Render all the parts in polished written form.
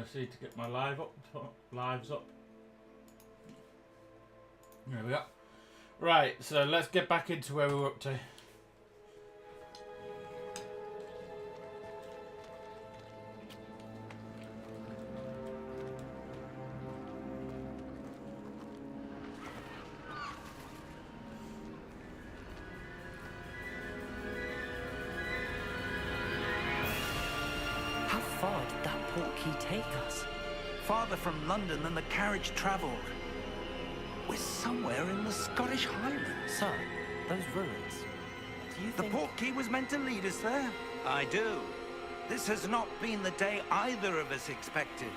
just need to get my lives up. There we go. Right, so let's get back into where we were up to. How far did that portkey take us? Farther from London than the carriage travelled. We're somewhere in the Scottish Highlands. Sir, those ruins. Do you The think... portkey was meant to lead us there? I do. This has not been the day either of us expected.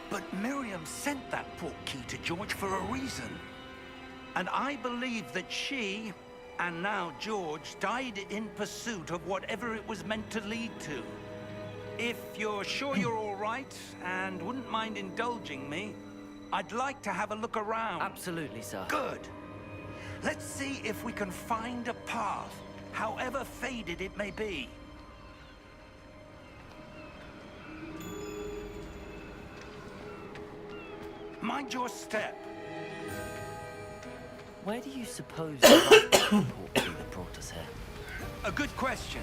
But Miriam sent that portkey to George for a reason. And I believe that she, and now George, died in pursuit of whatever it was meant to lead to. If you're sure you're all right, and wouldn't mind indulging me, I'd like to have a look around. Absolutely, sir. Good. Let's see if we can find a path, however faded it may be. Mind your step. Where do you suppose the portkey that brought us here? A good question.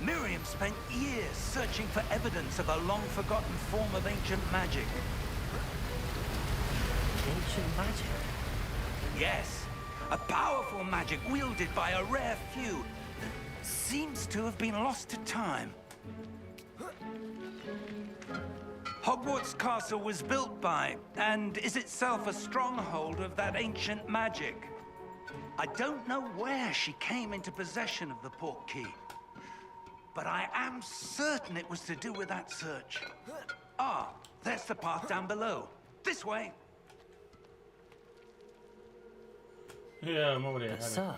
Miriam spent years searching for evidence of a long-forgotten form of ancient magic. Ancient magic? Yes, a powerful magic wielded by a rare few that seems to have been lost to time. Hogwarts Castle was built by, and is itself a stronghold of that ancient magic. I don't know where she came into possession of the portkey, but I am certain it was to do with that search. Ah, there's the path down below. This way. Yeah, I'm already But ahead. sir,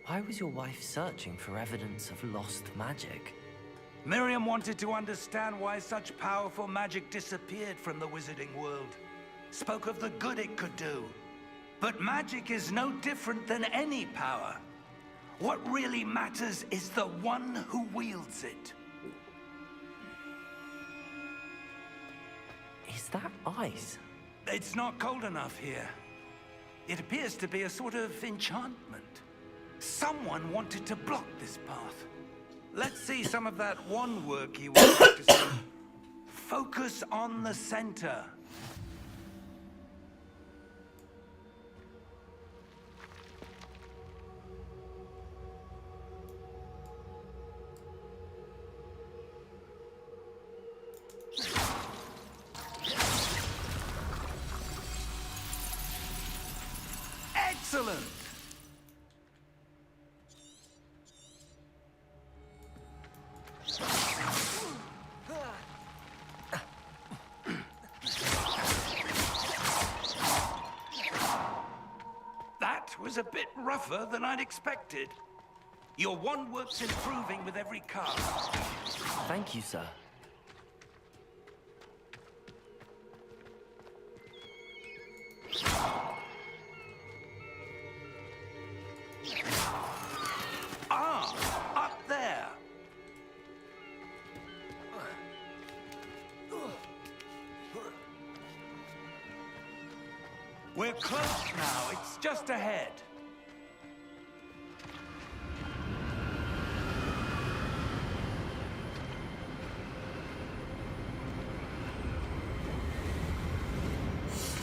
why was your wife searching for evidence of lost magic? Miriam wanted to understand why such powerful magic disappeared from the wizarding world. Spoke of the good it could do. But magic is no different than any power. What really matters is the one who wields it. Is that ice? It's not cold enough here. It appears to be a sort of enchantment. Someone wanted to block this path. Let's see some of that wand work he was practicing. Focus on the center. Excellent! That was a bit rougher than I'd expected. Your wand work's improving with every cast. Thank you, sir. Ah, up there. We're close now. It's just ahead.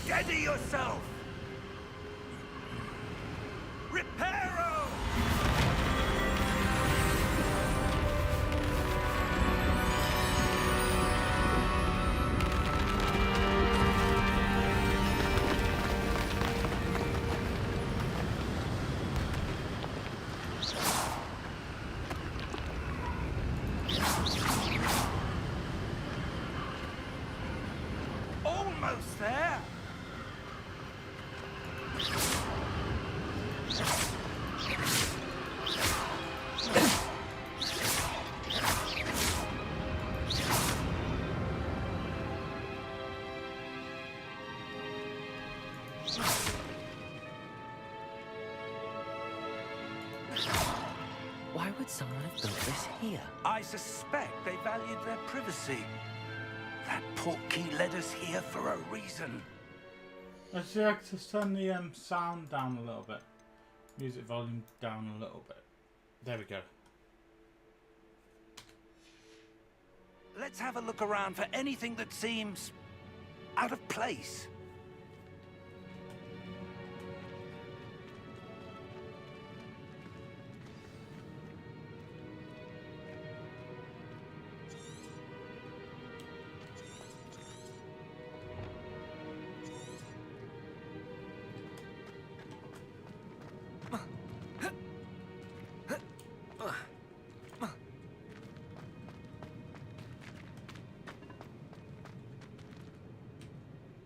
Steady yourself. Reparo! Almost there. Why would someone have built this here? I suspect they valued their privacy. That portkey led us here for a reason. Let's see, I can turn the sound down a little bit. Music volume down a little bit. There we go. Let's have a look around for anything that seems out of place.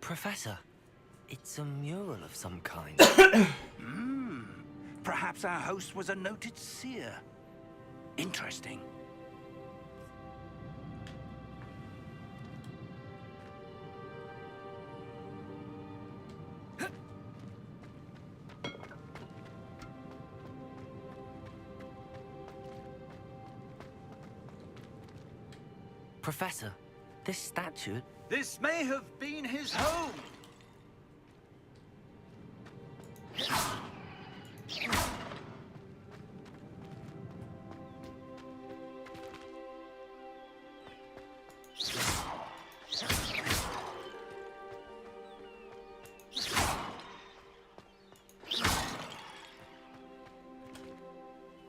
Professor, it's a mural of some kind. Perhaps our host was a noted seer. Interesting. Professor, this statue... This may have been his home.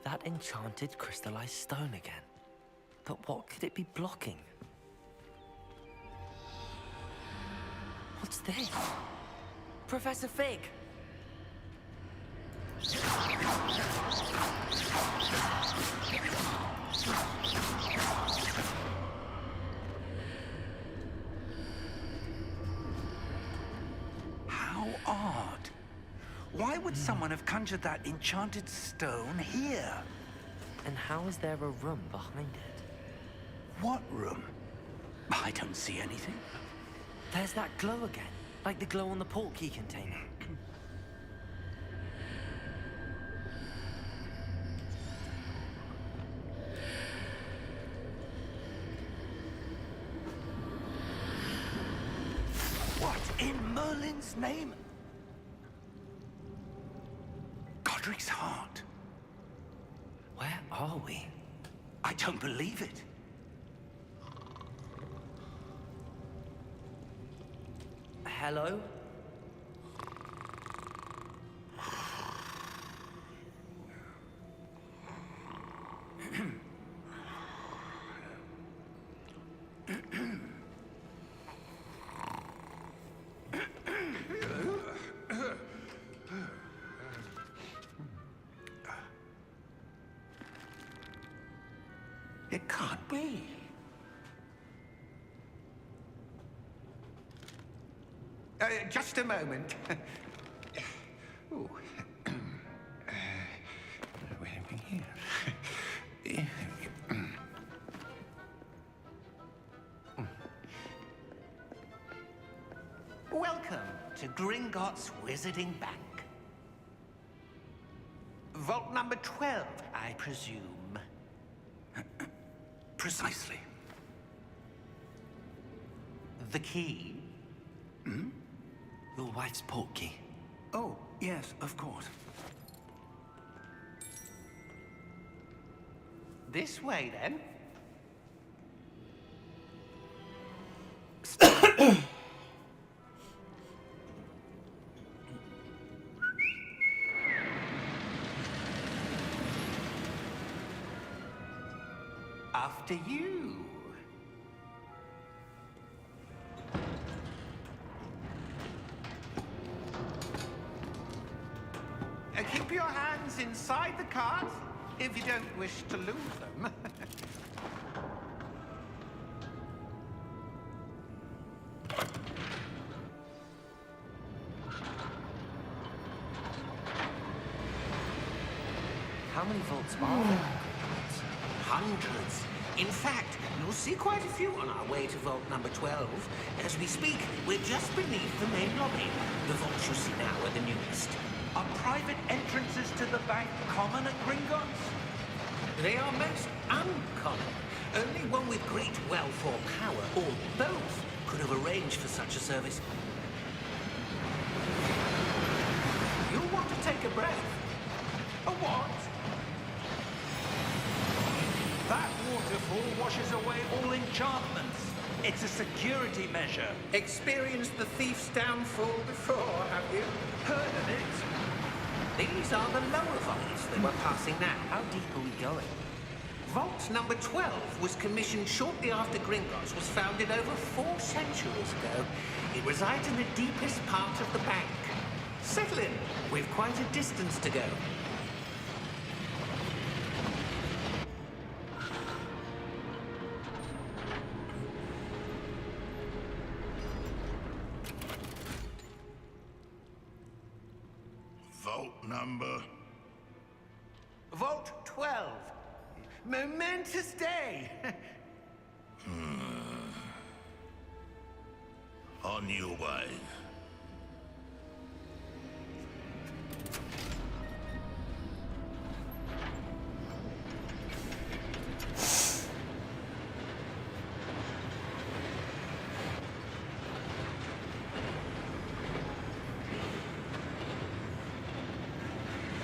That enchanted crystallized stone again. But what could it be blocking? What's this? Professor Fig! How odd. Why would someone have conjured that enchanted stone here? And how is there a room behind it? What room? I don't see anything. There's that glow again, like the glow on the portkey container. What in Merlin's name? Godric's heart. Where are we? I don't believe it. Hello? It can't be. Just a moment. Ooh. Where have we here? Welcome to Gringotts Wizarding Bank. Vault number 12, I presume. Precisely. The key? Your wife's portkey. Oh, yes, of course. This way, then. After you. Keep your hands inside the cart if you don't wish to lose them. How many vaults are there? Hundreds. In fact, you'll see quite a few on our way to vault number 12. As we speak, we're just beneath the main lobby. The vaults you see now are the newest. Are private entrances to the bank common at Gringotts? They are most uncommon. Only one with great wealth or power, or both, could have arranged for such a service. You'll want to take a breath. A what? That waterfall washes away all enchantments. It's a security measure. Experienced the thief's downfall before, have you? Heard of it? These are the lower vaults that we're passing now. How deep are we going? Vault number 12 was commissioned shortly after Gringotts was founded over 4 centuries ago. It resides in the deepest part of the bank. Settle in. We've quite a distance to go. Vault number. Vault 12. Momentous day. On your way.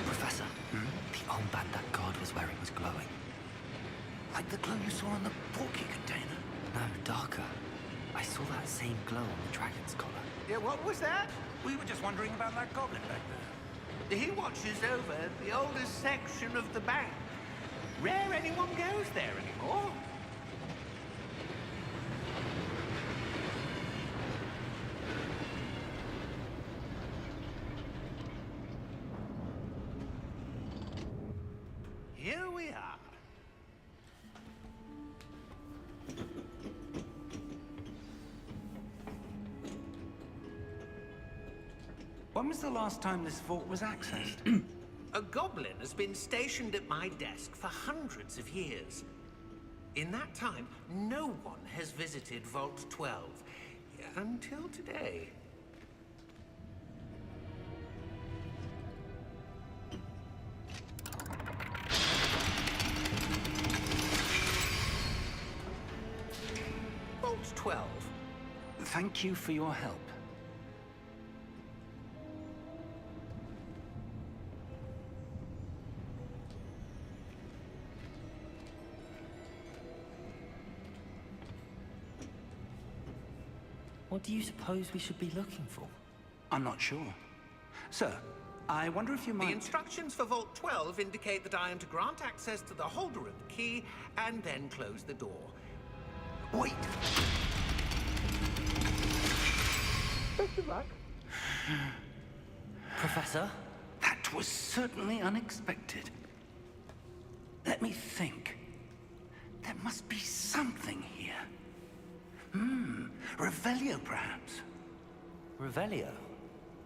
Professor, the armband that guard was wearing was glowing. Like the glow you saw on the porky container. No, darker. I saw that same glow on the dragon's collar. Yeah, what was that? We were just wondering about that goblin back there. He watches over the oldest section of the bank. Rare anyone goes there anymore. Here we are. When was the last time this vault was accessed? A goblin has been stationed at my desk for hundreds of years. In that time, no one has visited Vault 12. Until today. Vault 12. Thank you for your help. What do you suppose we should be looking for? I'm not sure. Sir, I wonder if you The might... instructions for Vault 12 indicate that I am to grant access to the holder of the key and then close the door. Wait! Best of luck. Professor? That was certainly unexpected. Let me think. There must be something here. Revelio, perhaps? Revelio?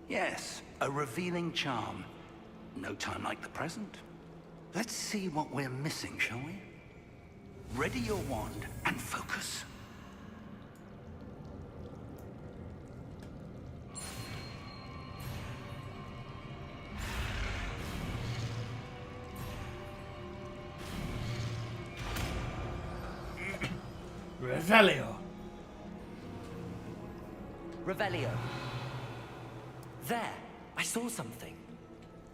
Yes, a revealing charm. No time like the present. Let's see what we're missing, shall we? Ready your wand and focus. Revelio. Revelio. There! I saw something.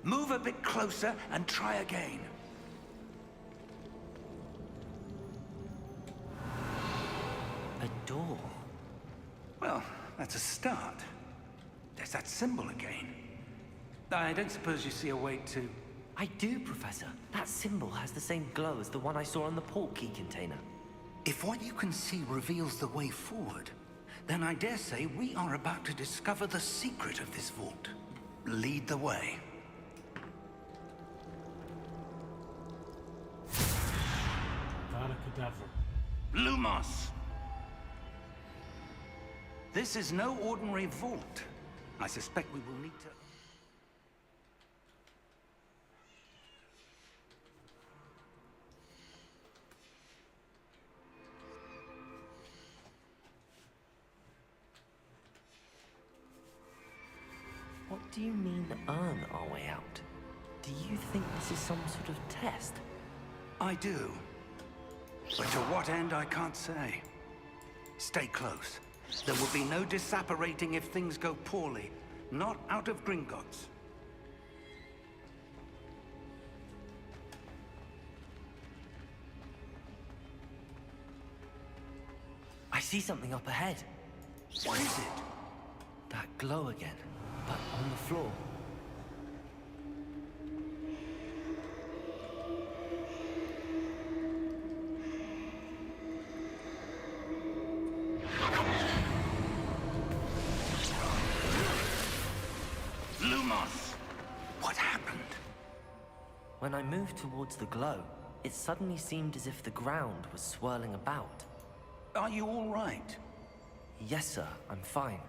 Move a bit closer and try again. A door. Well, that's a start. There's that symbol again. I don't suppose you see a way to... I do, Professor. That symbol has the same glow as the one I saw on the port key container. If what you can see reveals the way forward, then I dare say we are about to discover the secret of this vault. Lead the way. Cadaver. Lumos! This is no ordinary vault. I suspect we will need to... What do you mean, earn our way out? Do you think this is some sort of test? I do. But to what end, I can't say. Stay close. There will be no disapparating if things go poorly. Not out of Gringotts. I see something up ahead. What is it? That glow again, but on the floor. Lumos! What happened? When I moved towards the glow, it suddenly seemed as if the ground was swirling about. Are you all right? Yes, sir, I'm fine.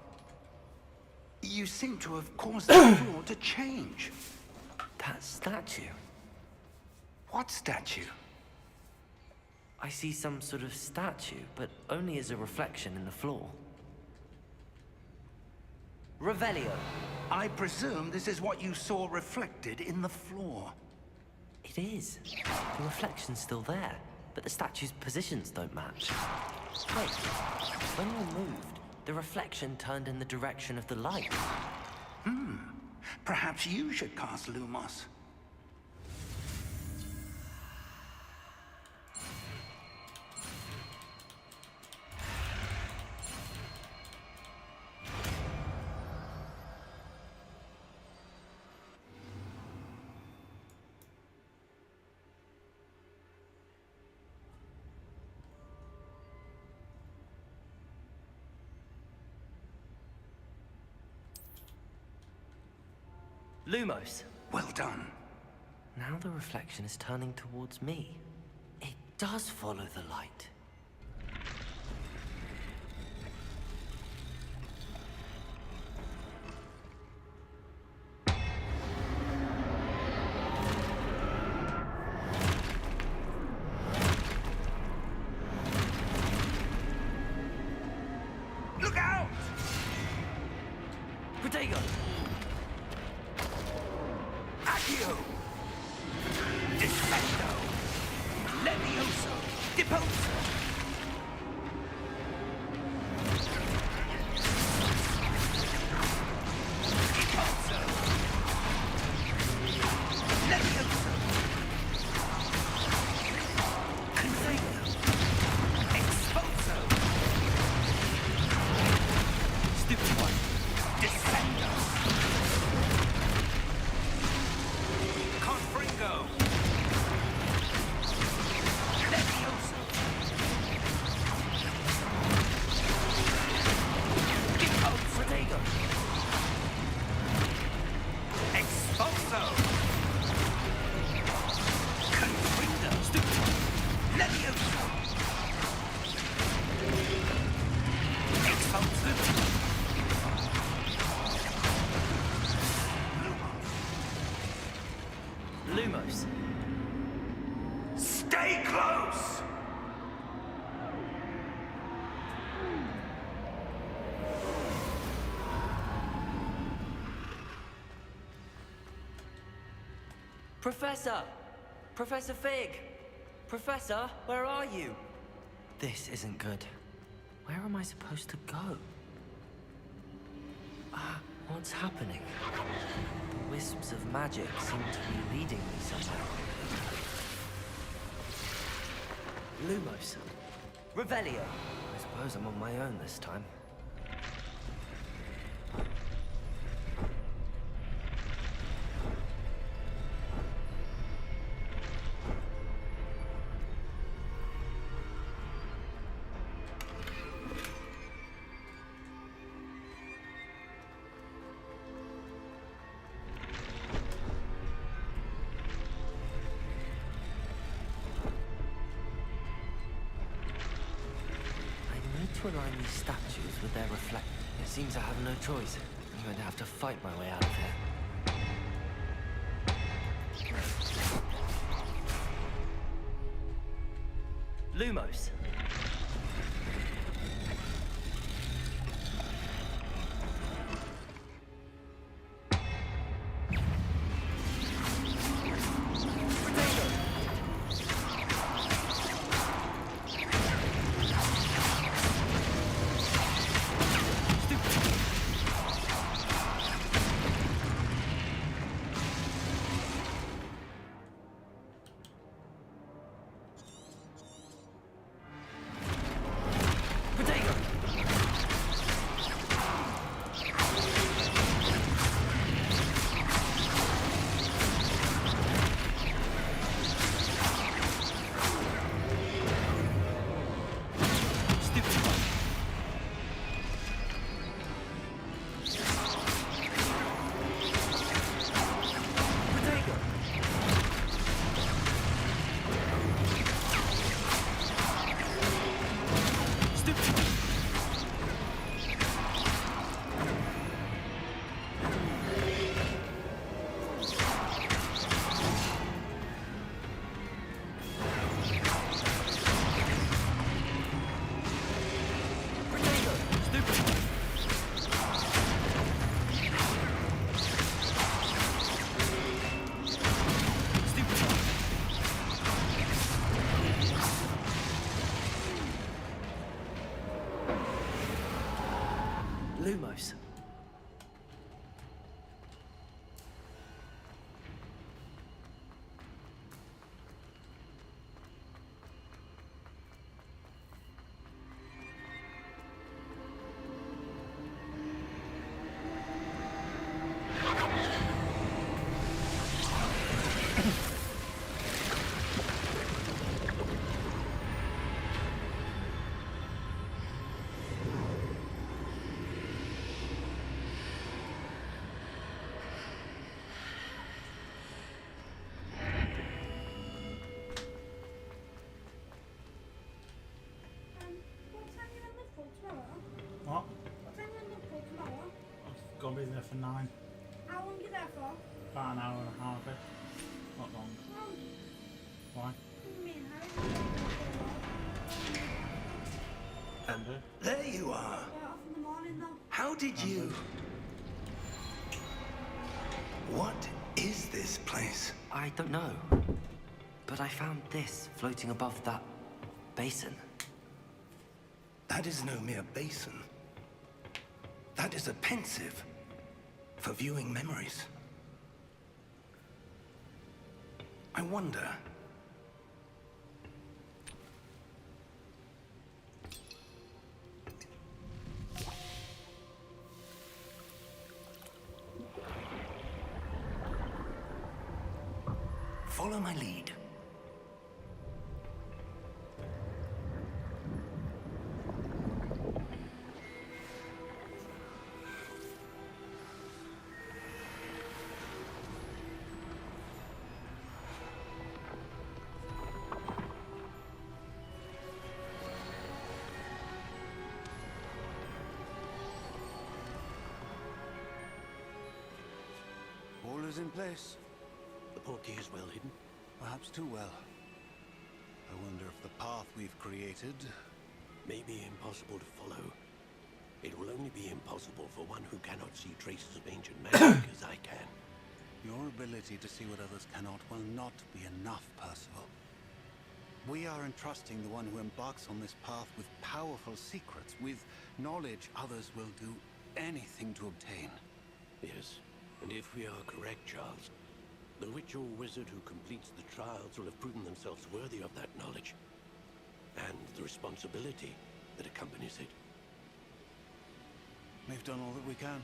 You seem to have caused the floor to change. That statue. What statue? I see some sort of statue, but only as a reflection in the floor. Revelio. I presume this is what you saw reflected in the floor. It is. The reflection's still there, but the statue's positions don't match. Wait, when you moved, the reflection turned in the direction of the light. Perhaps you should cast Lumos. Lumos. Well done. Now the reflection is turning towards me. It does follow the light. Look out! Protego! Accio! Defendo! Levioso! Deposo! Deposo! Levioso! Confego! Exposo! Stupid one! Descendo! Confringo! Levioso! Deposo! Protego! Exposo! Confringo! Stupid one! Levioso! Exposo! Lumos. Stay close! Professor! Professor Fig! Professor, where are you? This isn't good. Where am I supposed to go? What's happening? The wisps of magic seem to be leading me somewhere. Lumos. Revelio. I suppose I'm on my own this time. To align these statues with their reflect. It seems I have no choice. I'm going to have to fight my way out of here. Lumos. I'll be there for 9. How long are you there for? About an hour and a half-ish. Not long. Why? Me and Harry. There you are. We're off in the morning though. How did you... What is this place? I don't know. But I found this floating above that basin. That is no mere basin. That is a pensive for viewing memories. I wonder... Follow my lead. All is in place. The portkey is well hidden. Perhaps too well. I wonder if the path we've created... May be impossible to follow. It will only be impossible for one who cannot see traces of ancient magic as I can. Your ability to see what others cannot will not be enough, Percival. We are entrusting the one who embarks on this path with powerful secrets, with knowledge others will do anything to obtain. Yes, and if we are correct, Charles, the witch or wizard who completes the trials will have proven themselves worthy of that knowledge, and the responsibility that accompanies it. We've done all that we can.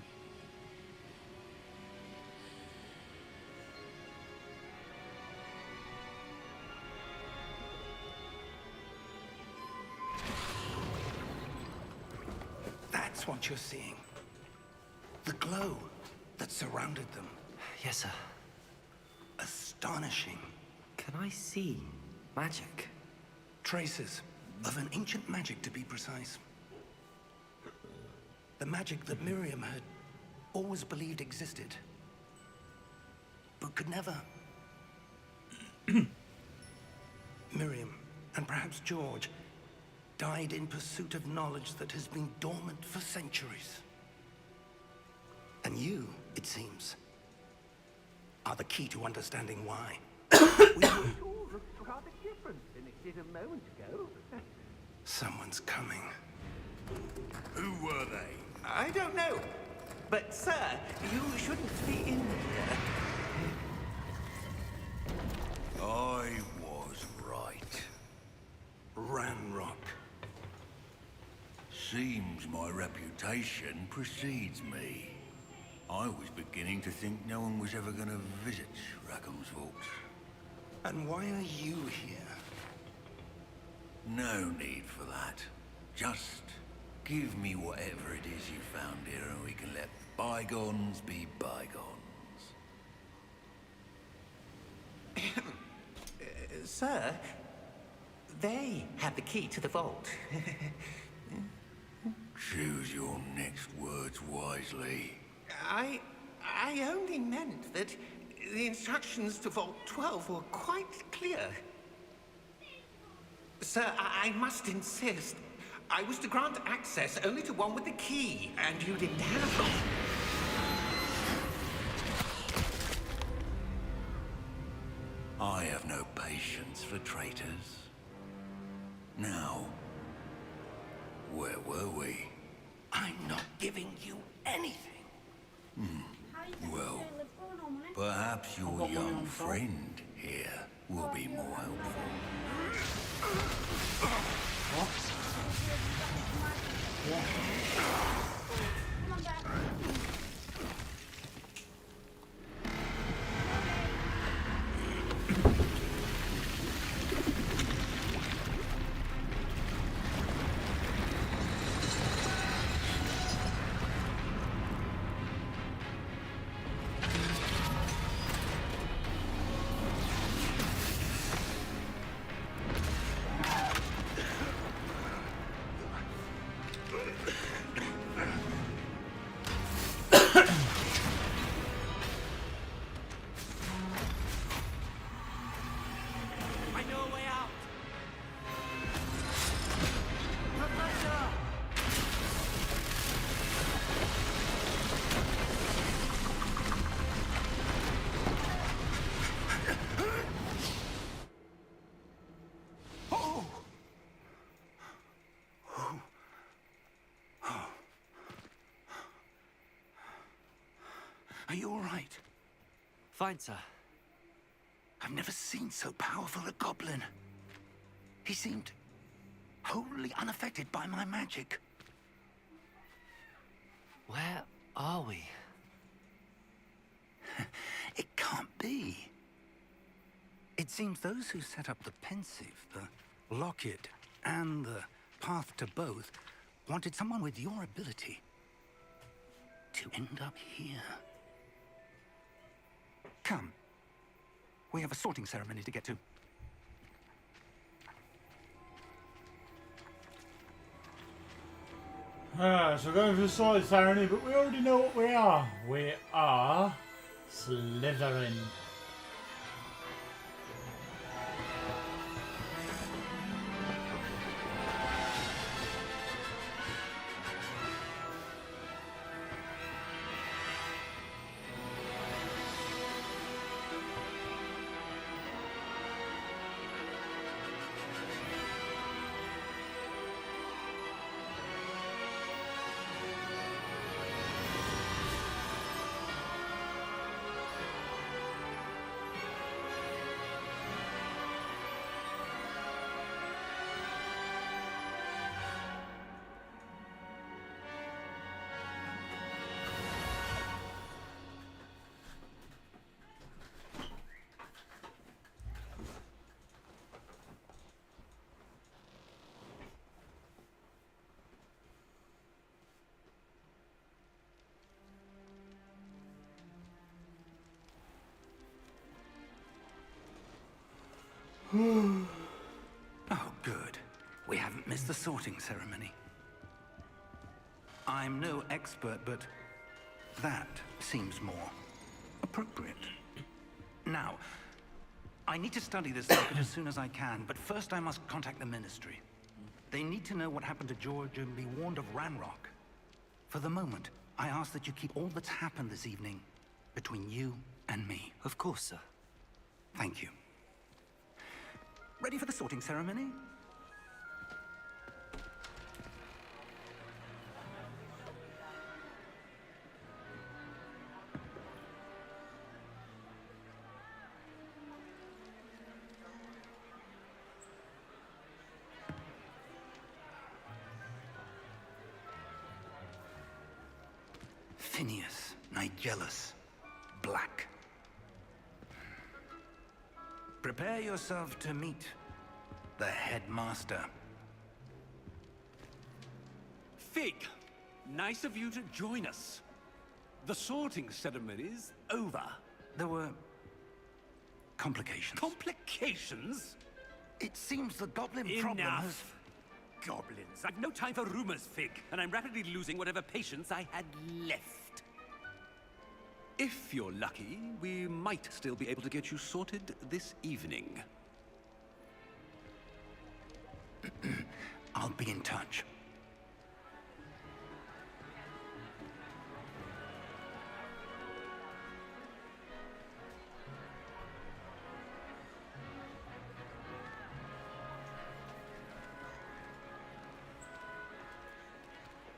That's what you're seeing. The glow that surrounded them. Yes, sir. Astonishing. Can I see magic? Traces of an ancient magic, to be precise. The magic that Miriam had always believed existed, but could never. Miriam, and perhaps George, died in pursuit of knowledge that has been dormant for centuries. And you, it seems, are the key to understanding why. All looks rather different than it did a moment ago. Someone's coming. Who were they? I don't know. But, sir, you shouldn't be in here. I was right. Ranrock. Seems my reputation precedes me. I was beginning to think no one was ever going to visit Rackham's vaults. And why are you here? No need for that. Just give me whatever it is you found here and we can let bygones be bygones. Sir, they have the key to the vault. Choose your next words wisely. I only meant that the instructions to Vault 12 were quite clear. Sir, I must insist. I was to grant access only to one with the key, and you didn't have it. I have no patience for traitors. Now, where were we? I'm not giving you anything. How you think Well, they live for no money? Perhaps your got money young on top. friend here will be more helpful. Come on, Dad. right? Fine, sir. I've never seen so powerful a goblin. He seemed wholly unaffected by my magic. Where are we? It can't be. It seems those who set up the pensive, the locket, and the path to both wanted someone with your ability to end up here. Come. We have a sorting ceremony to get to. So we're going for the sorting ceremony, but we already know what we are. We are Slytherin. Oh, good. We haven't missed the sorting ceremony. I'm no expert, but that seems more appropriate. Now, I need to study this locket as soon as I can, but first I must contact the Ministry. They need to know what happened to George and be warned of Ranrock. For the moment, I ask that you keep all that's happened this evening between you and me. Of course, sir. Thank you. Ready for the sorting ceremony? Phineas, Nigellus, Black. Prepare yourself to meet the headmaster. Fig, nice of you to join us. The sorting ceremony's over. There were complications. Complications? It seems the goblin problem has... Enough! Goblins. I've no time for rumors, Fig, and I'm rapidly losing whatever patience I had left. If you're lucky, we might still be able to get you sorted this evening. I'll be in touch.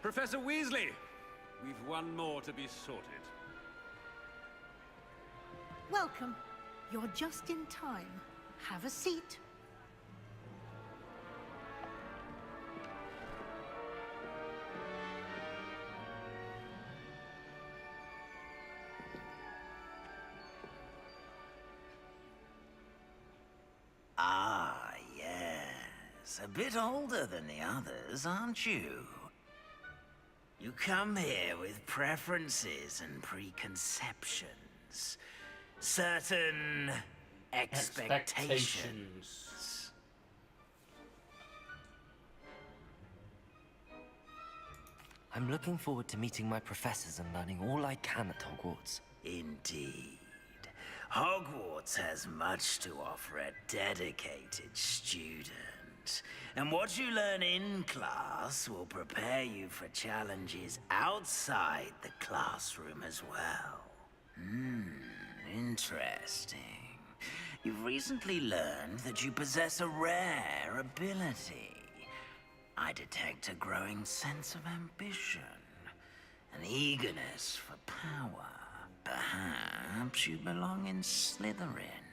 Professor Weasley, we've one more to be sorted. Welcome. You're just in time. Have a seat. Ah, yes. A bit older than the others, aren't you? You come here with preferences and preconceptions. Certain expectations. I'm looking forward to meeting my professors and learning all I can at Hogwarts. Indeed. Hogwarts has much to offer a dedicated student. And what you learn in class will prepare you for challenges outside the classroom as well. Interesting. You've recently learned that you possess a rare ability. I detect a growing sense of ambition, an eagerness for power. Perhaps you belong in Slytherin.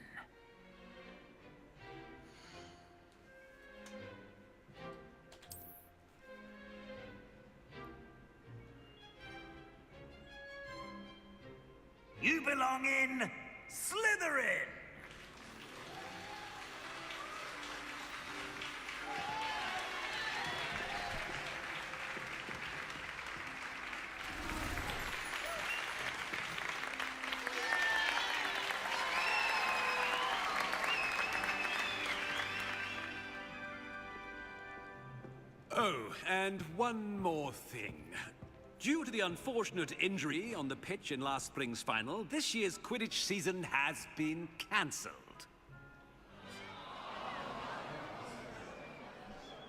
You belong in Slytherin! Oh, and one more thing. Due to the unfortunate injury on the pitch in last spring's final, this year's Quidditch season has been cancelled.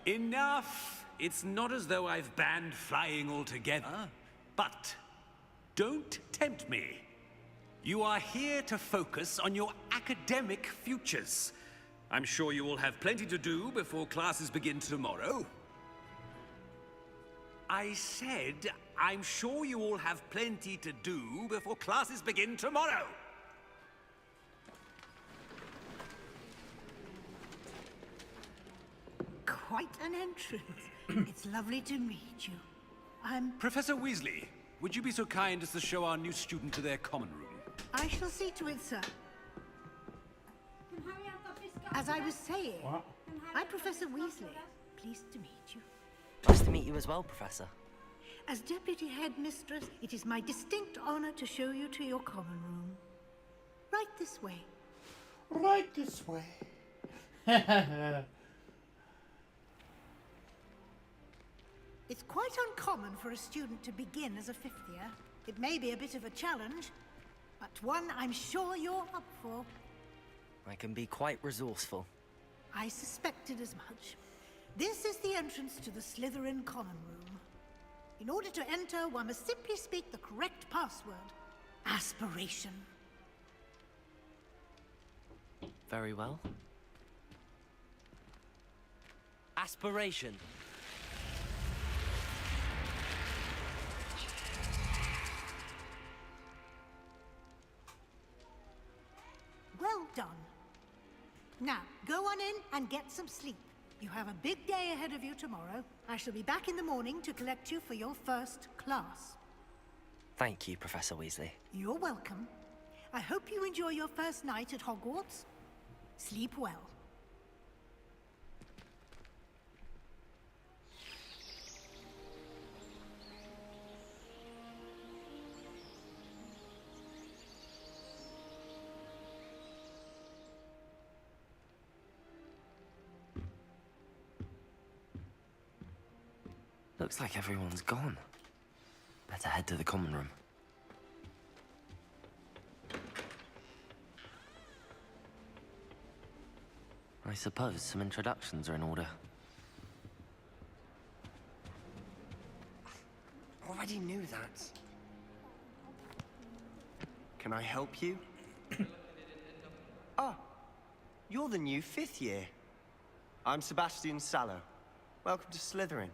Enough! It's not as though I've banned flying altogether, but don't tempt me. You are here to focus on your academic futures. I'm sure you will have plenty to do before classes begin tomorrow. I said, I'm sure you all have plenty to do before classes begin tomorrow. Quite an entrance. It's lovely to meet you. I'm... Professor Weasley, would you be so kind as to show our new student to their common room? I shall see to it, sir. Can Harry have that biscuit? As I was saying, What? I'm Professor Weasley. Pleased to meet you. Nice to meet you as well, Professor. As Deputy Headmistress, it is my distinct honor to show you to your common room. Right this way. Right this way. It's quite uncommon for a student to begin as a fifth year. It may be a bit of a challenge, but one I'm sure you're up for. I can be quite resourceful. I suspected as much. This is the entrance to the Slytherin common room. In order to enter, one must simply speak the correct password. Aspiration. Very well. Aspiration. Well done. Now, go on in and get some sleep. You have a big day ahead of you tomorrow. I shall be back in the morning to collect you for your first class. Thank you, Professor Weasley. You're welcome. I hope you enjoy your first night at Hogwarts. Sleep well. Looks like everyone's gone. Better head to the common room. I suppose some introductions are in order. Already knew that. Can I help you? Ah, you're the new fifth year. I'm Sebastian Sallow. Welcome to Slytherin.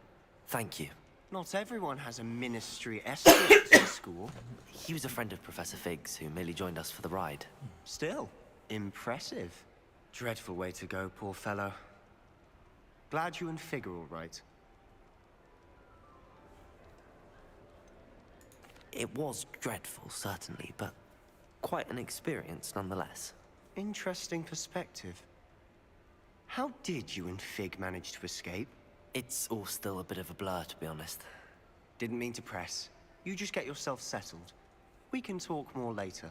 Thank you. Not everyone has a ministry escort at school. He was a friend of Professor Fig's who merely joined us for the ride. Still, impressive. Dreadful way to go, poor fellow. Glad you and Fig are all right. It was dreadful, certainly, but quite an experience nonetheless. Interesting perspective. How did you and Fig manage to escape? It's all still a bit of a blur, to be honest. Didn't mean to press. You just get yourself settled. We can talk more later.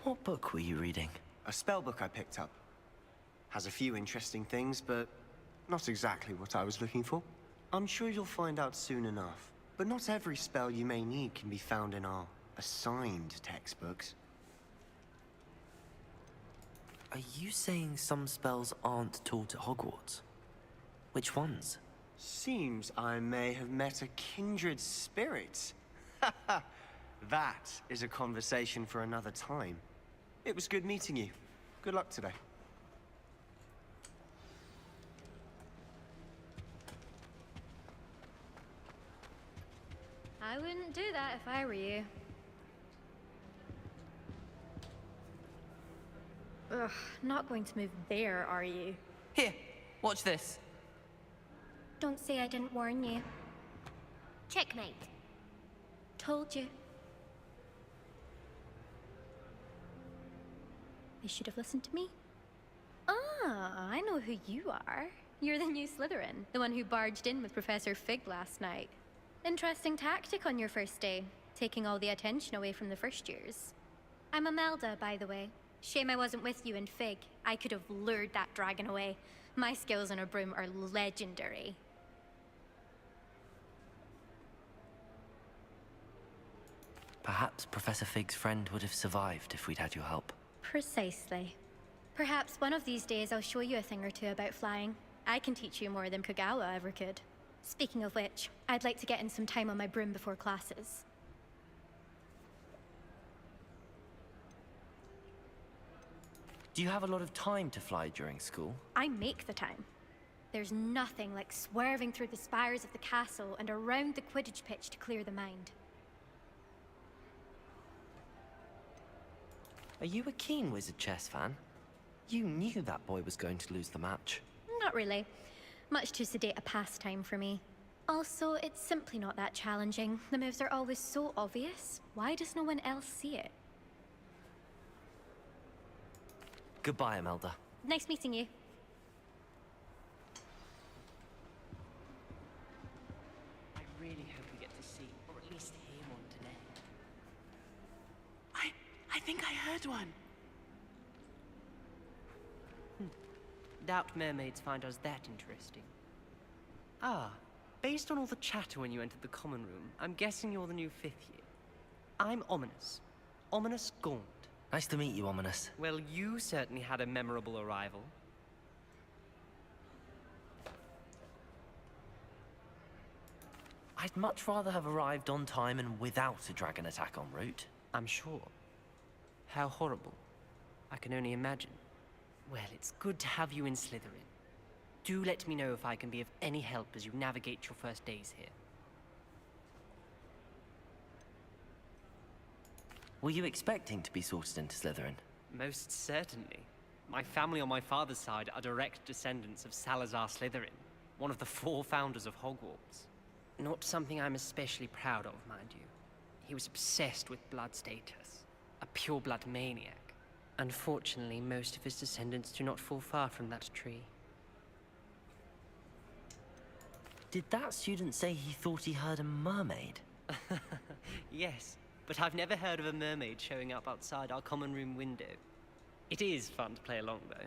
What book were you reading? A spell book I picked up. Has a few interesting things, but not exactly what I was looking for. I'm sure you'll find out soon enough. But not every spell you may need can be found in our assigned textbooks. Are you saying some spells aren't taught at Hogwarts? Which ones? Seems I may have met a kindred spirit. That is a conversation for another time. It was good meeting you. Good luck today. I wouldn't do that if I were you. Ugh, not going to move there, are you? Here, watch this. Don't say I didn't warn you. Checkmate. Told you. They should have listened to me. Ah, I know who you are. You're the new Slytherin, the one who barged in with Professor Fig last night. Interesting tactic on your first day, taking all the attention away from the first years. I'm Imelda, by the way. Shame I wasn't with you in Fig. I could have lured that dragon away. My skills on a broom are legendary. Perhaps Professor Fig's friend would have survived if we'd had your help. Precisely. Perhaps one of these days I'll show you a thing or two about flying. I can teach you more than Kagawa ever could. Speaking of which, I'd like to get in some time on my broom before classes. Do you have a lot of time to fly during school? I make the time. There's nothing like swerving through the spires of the castle and around the Quidditch pitch to clear the mind. Are you a keen Wizard chess fan? You knew that boy was going to lose the match. Not really. Much too sedate a pastime for me. Also, it's simply not that challenging. The moves are always so obvious. Why does no one else see it? Goodbye, Imelda. Nice meeting you. I really hope we get to see, or at least hear one today. I think I heard one. Doubt mermaids find us that interesting. Ah, based on all the chatter when you entered the common room, I'm guessing you're the new 5th year. I'm Ominous. Ominous Gaunt. Nice to meet you, Ominous. Well, you certainly had a memorable arrival. I'd much rather have arrived on time and without a dragon attack en route. I'm sure. How horrible. I can only imagine. Well, it's good to have you in Slytherin. Do let me know if I can be of any help as you navigate your first days here. Were you expecting to be sorted into Slytherin? Most certainly. My family on my father's side are direct descendants of Salazar Slytherin, one of the 4 founders of Hogwarts. Not something I'm especially proud of, mind you. He was obsessed with blood status, a pure-blood maniac. Unfortunately, most of his descendants do not fall far from that tree. Did that student say he thought he heard a mermaid? Yes, but I've never heard of a mermaid showing up outside our common room window. It is fun to play along, though.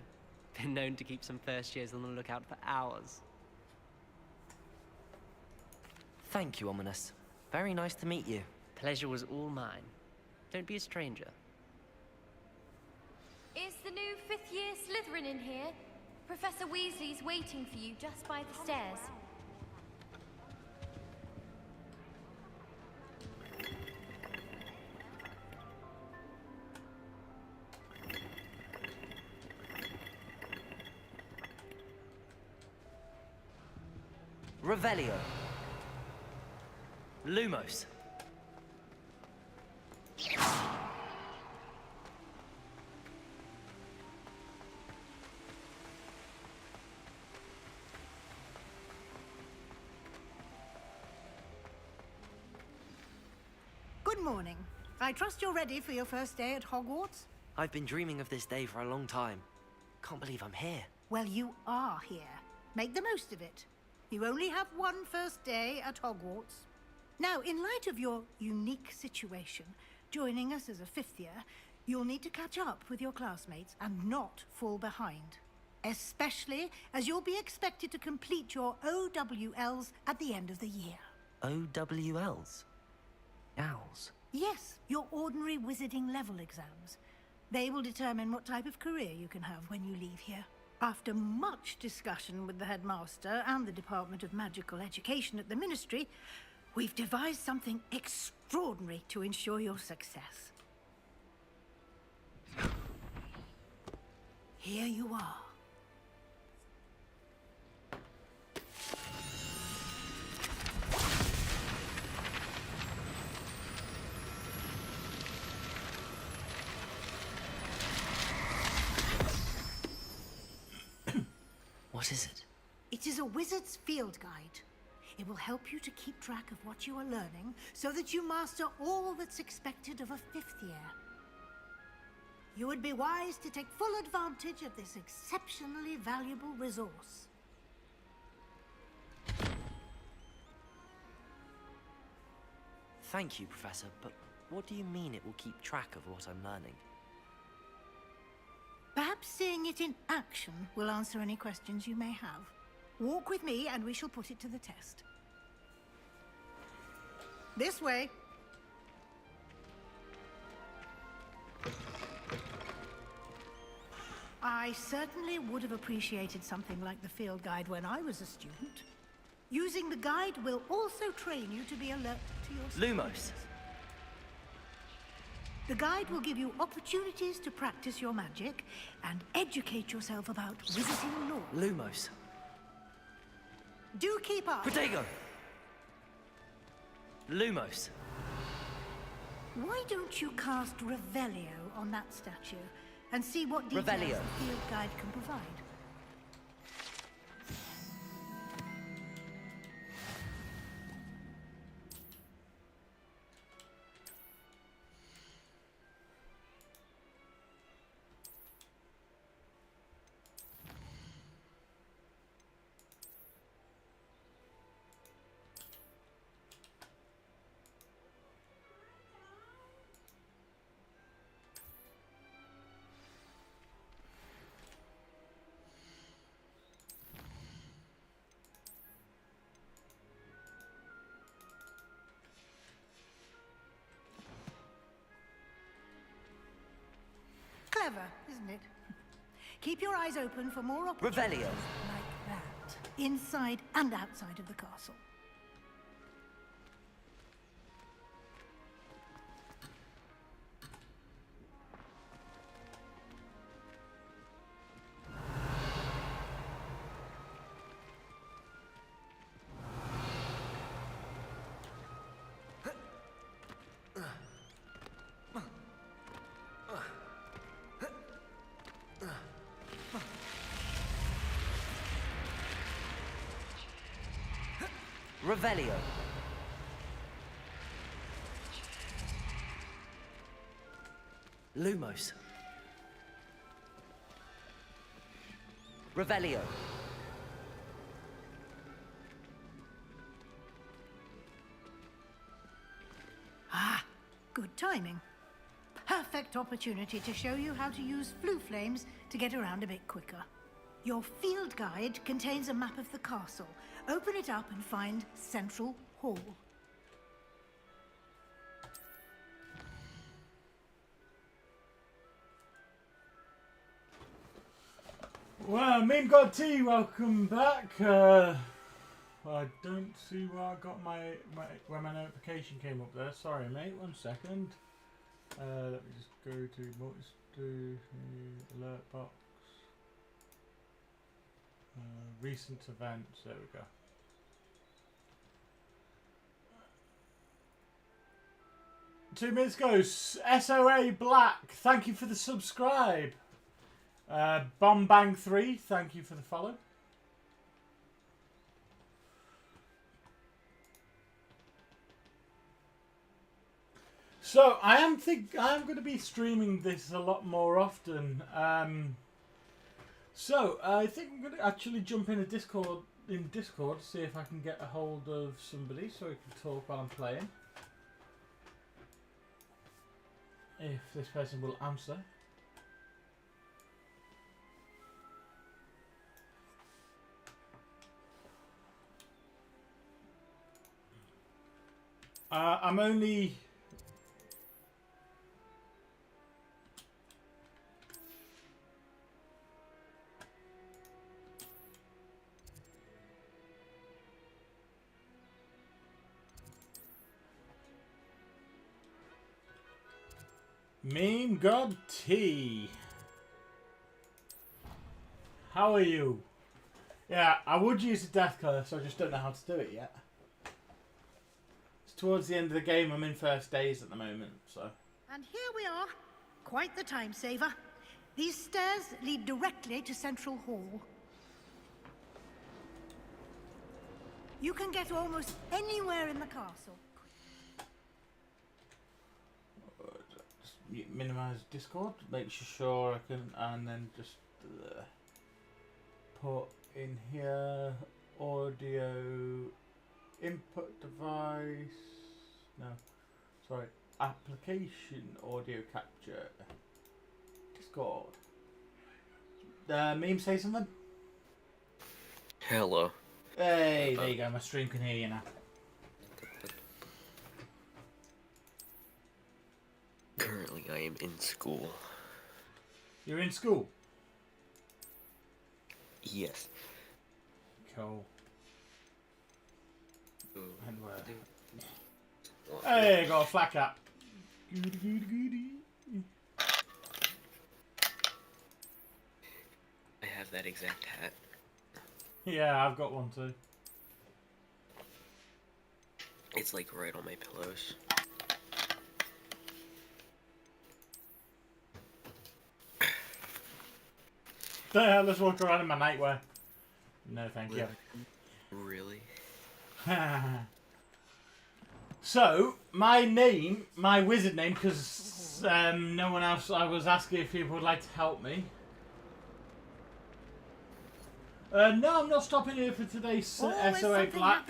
Been known to keep some first years on the lookout for hours. Thank you, Ominous. Very nice to meet you. Pleasure was all mine. Don't be a stranger. Is the new 5th year Slytherin in here? Professor Weasley's waiting for you just by the stairs. Revelio. Lumos. Good morning. I trust you're ready for your first day at Hogwarts? I've been dreaming of this day for a long time. Can't believe I'm here. Well, you are here. Make the most of it. You only have one first day at Hogwarts. Now, in light of your unique situation, joining us as a 5th year, you'll need to catch up with your classmates and not fall behind. Especially as you'll be expected to complete your OWLs at the end of the year. OWLs? Owls? Yes, your ordinary wizarding level exams. They will determine what type of career you can have when you leave here. After much discussion with the headmaster and the Department of Magical Education at the Ministry, we've devised something extraordinary to ensure your success. Here you are. What is it? It is a wizard's field guide. It will help you to keep track of what you are learning so that you master all that's expected of a 5th year. You would be wise to take full advantage of this exceptionally valuable resource. Thank you, Professor, but what do you mean it will keep track of what I'm learning? Perhaps seeing it in action will answer any questions you may have. Walk with me and we shall put it to the test. This way. I certainly would have appreciated something like the field guide when I was a student. Using the guide will also train you to be alert to your Lumos. The guide will give you opportunities to practice your magic and educate yourself about wizarding lore. Lumos. Do keep up. Protego. Lumos. Why don't you cast Revelio on that statue and see what details Revelio. the field guide can provide? Clever, isn't it? Keep your eyes open for more opportunities Revelio. like that, inside and outside of the castle. Revelio. Lumos. Revelio. Ah, good timing. Perfect opportunity to show you how to use flue flames to get around a bit quicker. Your field guide contains a map of the castle. Open it up and find Central Hall. Well, Meme God T, welcome back. I don't see where I got where my notification came up there. Sorry, mate. 1 second. Let me just go to multi alert box. Recent events. There we go. Two minutes ago, SOA Black. Thank you for the subscribe. Bomb Bang 3. Thank you for the follow. So I'm going to be streaming this a lot more often. So I think I'm going to actually jump in Discord to see if I can get a hold of somebody so we can talk while I'm playing. If this person will answer. I'm only... Meme God T. How are you? Yeah, I would use a death curse, I just don't know how to do it yet. It's towards the end of the game, I'm in first days at the moment, so. And here we are. Quite the time saver. These stairs lead directly to Central Hall. You can get almost anywhere in the castle. Just minimize Discord, make sure I can, and then just put in here audio input device. No, sorry, application audio capture. Discord. Meme, say something. Hello. Hey, there you go. My stream can hear you now. Currently, I am in school. You're in school? Yes. Cool. And where? Hey, got a flat cap. Goody, goody, goody. I have that exact hat. Yeah, I've got one too. It's like right on my pillows. Let's walk around in my nightwear. No, thank you. Really? So, my name, my wizard name, because no one else, I was asking if people would like to help me. No, I'm not stopping here for today's SOA Black.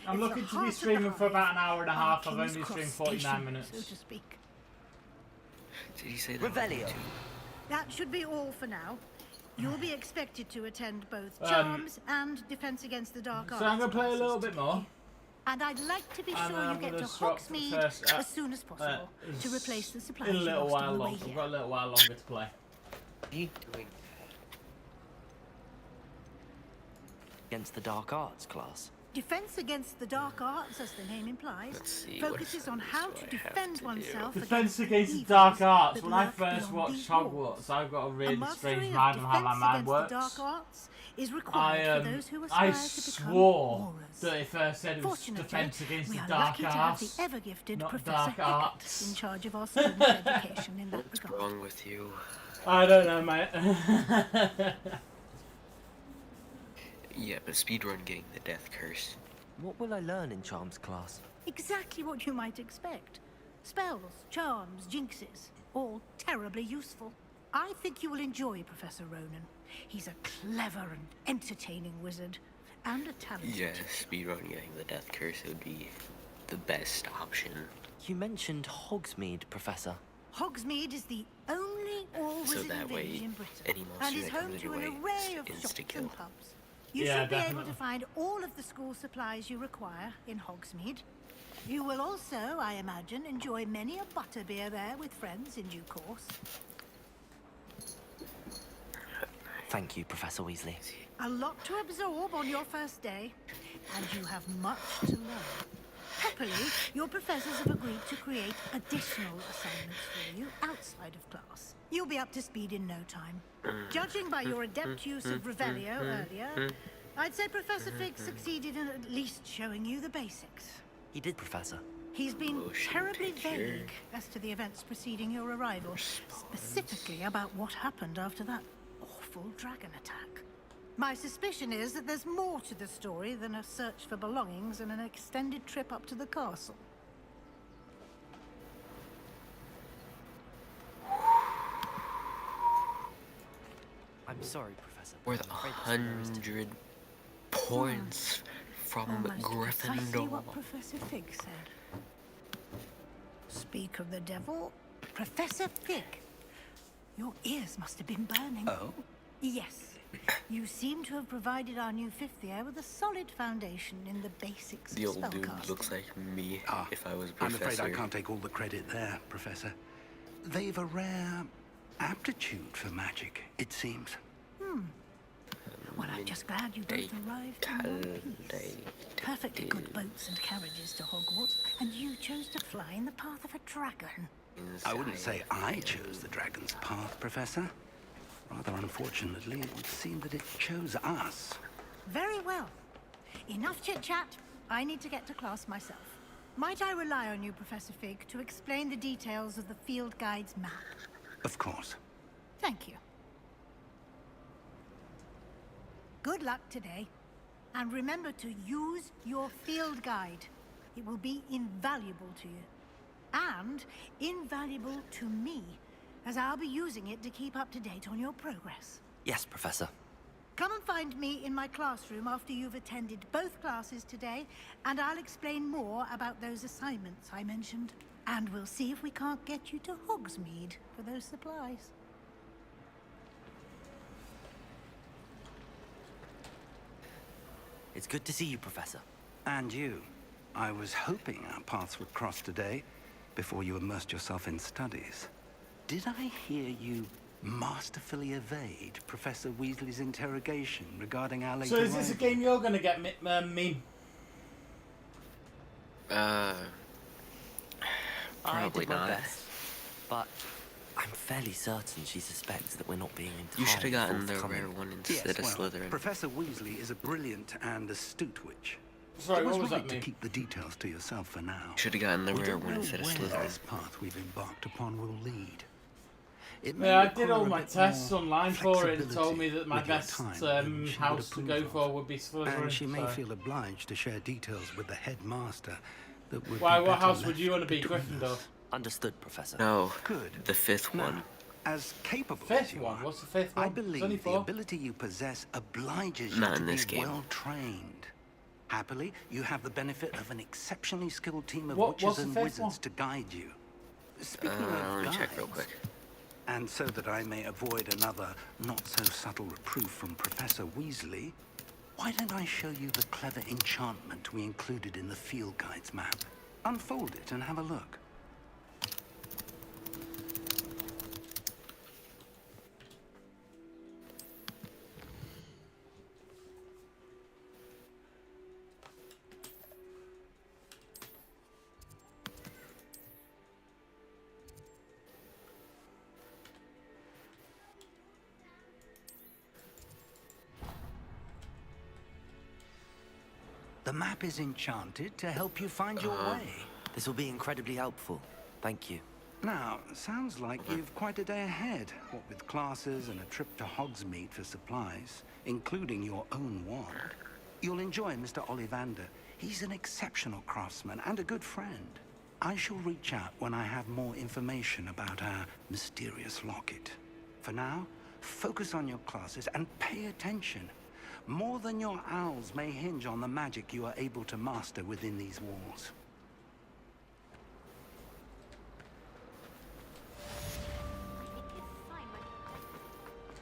I'm looking to be streaming for about an hour and a half. I've only streamed 49 minutes. So to speak. Did you say that? Revelio. That should be all for now. You'll be expected to attend both Charms and Defense Against the Dark Arts. So I'm going to play a little bit more. And I'd like to be sure you get to Hogsmeade as soon as possible to replace the supplies in a little you lost while on the way longer. here. We've got a little while longer to play. What are you doing? Against the Dark Arts class. Defense Against the Dark Arts, as the name implies, focuses on how to defend oneself Defense against the Dark Arts. that When I lurk first beyond watched these Hogwarts, walls. I've got a really mastery strange of mind on how my Defense mind Against works. the Dark Arts is required for those who I aspire to become swore aurors. that it first said it was Fortunately, Defense Against we the are Dark lucky to have Arts, the ever-gifted not Professor Dark Hackett Arts. in charge of our students' education in that What's regard. wrong with you? I don't know, mate. Yeah, but speedrun getting the death curse. What will I learn in Charms class? Exactly what you might expect. Spells, charms, jinxes, all terribly useful. I think you will enjoy Professor Ronan. He's a clever and entertaining wizard, and a talented Yeah, speedrun getting the death curse would be the best option. You mentioned Hogsmeade, Professor. Hogsmeade is the only all-wizard that way, village in Britain, any monster and is that home comes to your an way array of is shops insta-kill. and pubs. You Yeah, should be able definitely. to find all of the school supplies you require in Hogsmeade. You will also, I imagine, enjoy many a butterbeer there with friends in due course. Thank you, Professor Weasley. A lot to absorb on your first day, and you have much to learn. Happily, your professors have agreed to create additional assignments for you outside of class. You'll be up to speed in no time. Judging by your adept use of Revelio earlier, I'd say Professor Fig succeeded in at least showing you the basics. He did, Professor. He's been Motion terribly picture. vague as to the events preceding your arrival, specifically about what happened after that awful dragon attack. My suspicion is that there's more to the story than a search for belongings and an extended trip up to the castle. I'm sorry, Professor. Worth I'm afraid this is 100 points from Almost precisely Gryffindor. what Professor Fig said. Speak of the devil, Professor Fig. Your ears must have been burning. Oh? Yes. You seem to have provided our new fifth year with a solid foundation in the basics The of old dude spellcasting. looks like me if I was a I'm professor. afraid I can't take all the credit there, Professor. They've a rare aptitude for magic, it seems. Well, I'm just glad you both arrived in one piece. Perfectly good boats and carriages to Hogwarts, and you chose to fly in the path of a dragon. I wouldn't say I chose the dragon's path, Professor. Rather unfortunately, it would seem that it chose us. Very well. Enough chit-chat. I need to get to class myself. Might I rely on you, Professor Fig, to explain the details of the field guide's map? Of course. Thank you. Good luck today. And remember to use your field guide. It will be invaluable to you. And invaluable to me, as I'll be using it to keep up to date on your progress. Yes, Professor. Come and find me in my classroom after you've attended both classes today, and I'll explain more about those assignments I mentioned. And we'll see if we can't get you to Hogsmeade for those supplies. It's good to see you, Professor. And you. I was hoping our paths would cross today, before you immersed yourself in studies. Did I hear you masterfully evade Professor Weasley's interrogation regarding our later So is this a game you're going to get, Meme? Probably not. Best, but I'm fairly certain she suspects that we're not being entirely You should have gotten the forthcoming. rare one instead of Slytherin. Professor Weasley is a brilliant and astute witch. Sorry, what was right that to mean? keep the details to yourself for now. Should have gotten the We rare don't one know instead of where Slytherin. this path we've embarked upon will lead. It may Yeah, I did require all a my bit tests more online for it. It told flexibility me that my with your best time than she would house to go approve for of. would be Slytherin. And she may so. feel obliged to share details with the headmaster that would Why? be What better house would left you want to be? between Gryffindor. us. Understood, Professor. No, Good. the fifth Now, one. as capable Fifth as you one? are, What's the fifth one? I It's only believe the 4. ability you possess obliges you Not to in be this game. well trained. Happily, you have the benefit of an exceptionally skilled team of What's witches the and fifth wizards one? to guide you. Speaking Let of me guides, check real quick. and so that I may avoid another not-so-subtle reproof from Professor Weasley, why don't I show you the clever enchantment we included in the field guide's map? Unfold it and have a look. The map is enchanted to help you find your way. This will be incredibly helpful. Thank you. Now, sounds like you've quite a day ahead, what with classes and a trip to Hogsmeade for supplies, including your own wand. You'll enjoy Mr. Ollivander. He's an exceptional craftsman and a good friend. I shall reach out when I have more information about our mysterious locket. For now, focus on your classes and pay attention. More than your owls may hinge on the magic you are able to master within these walls.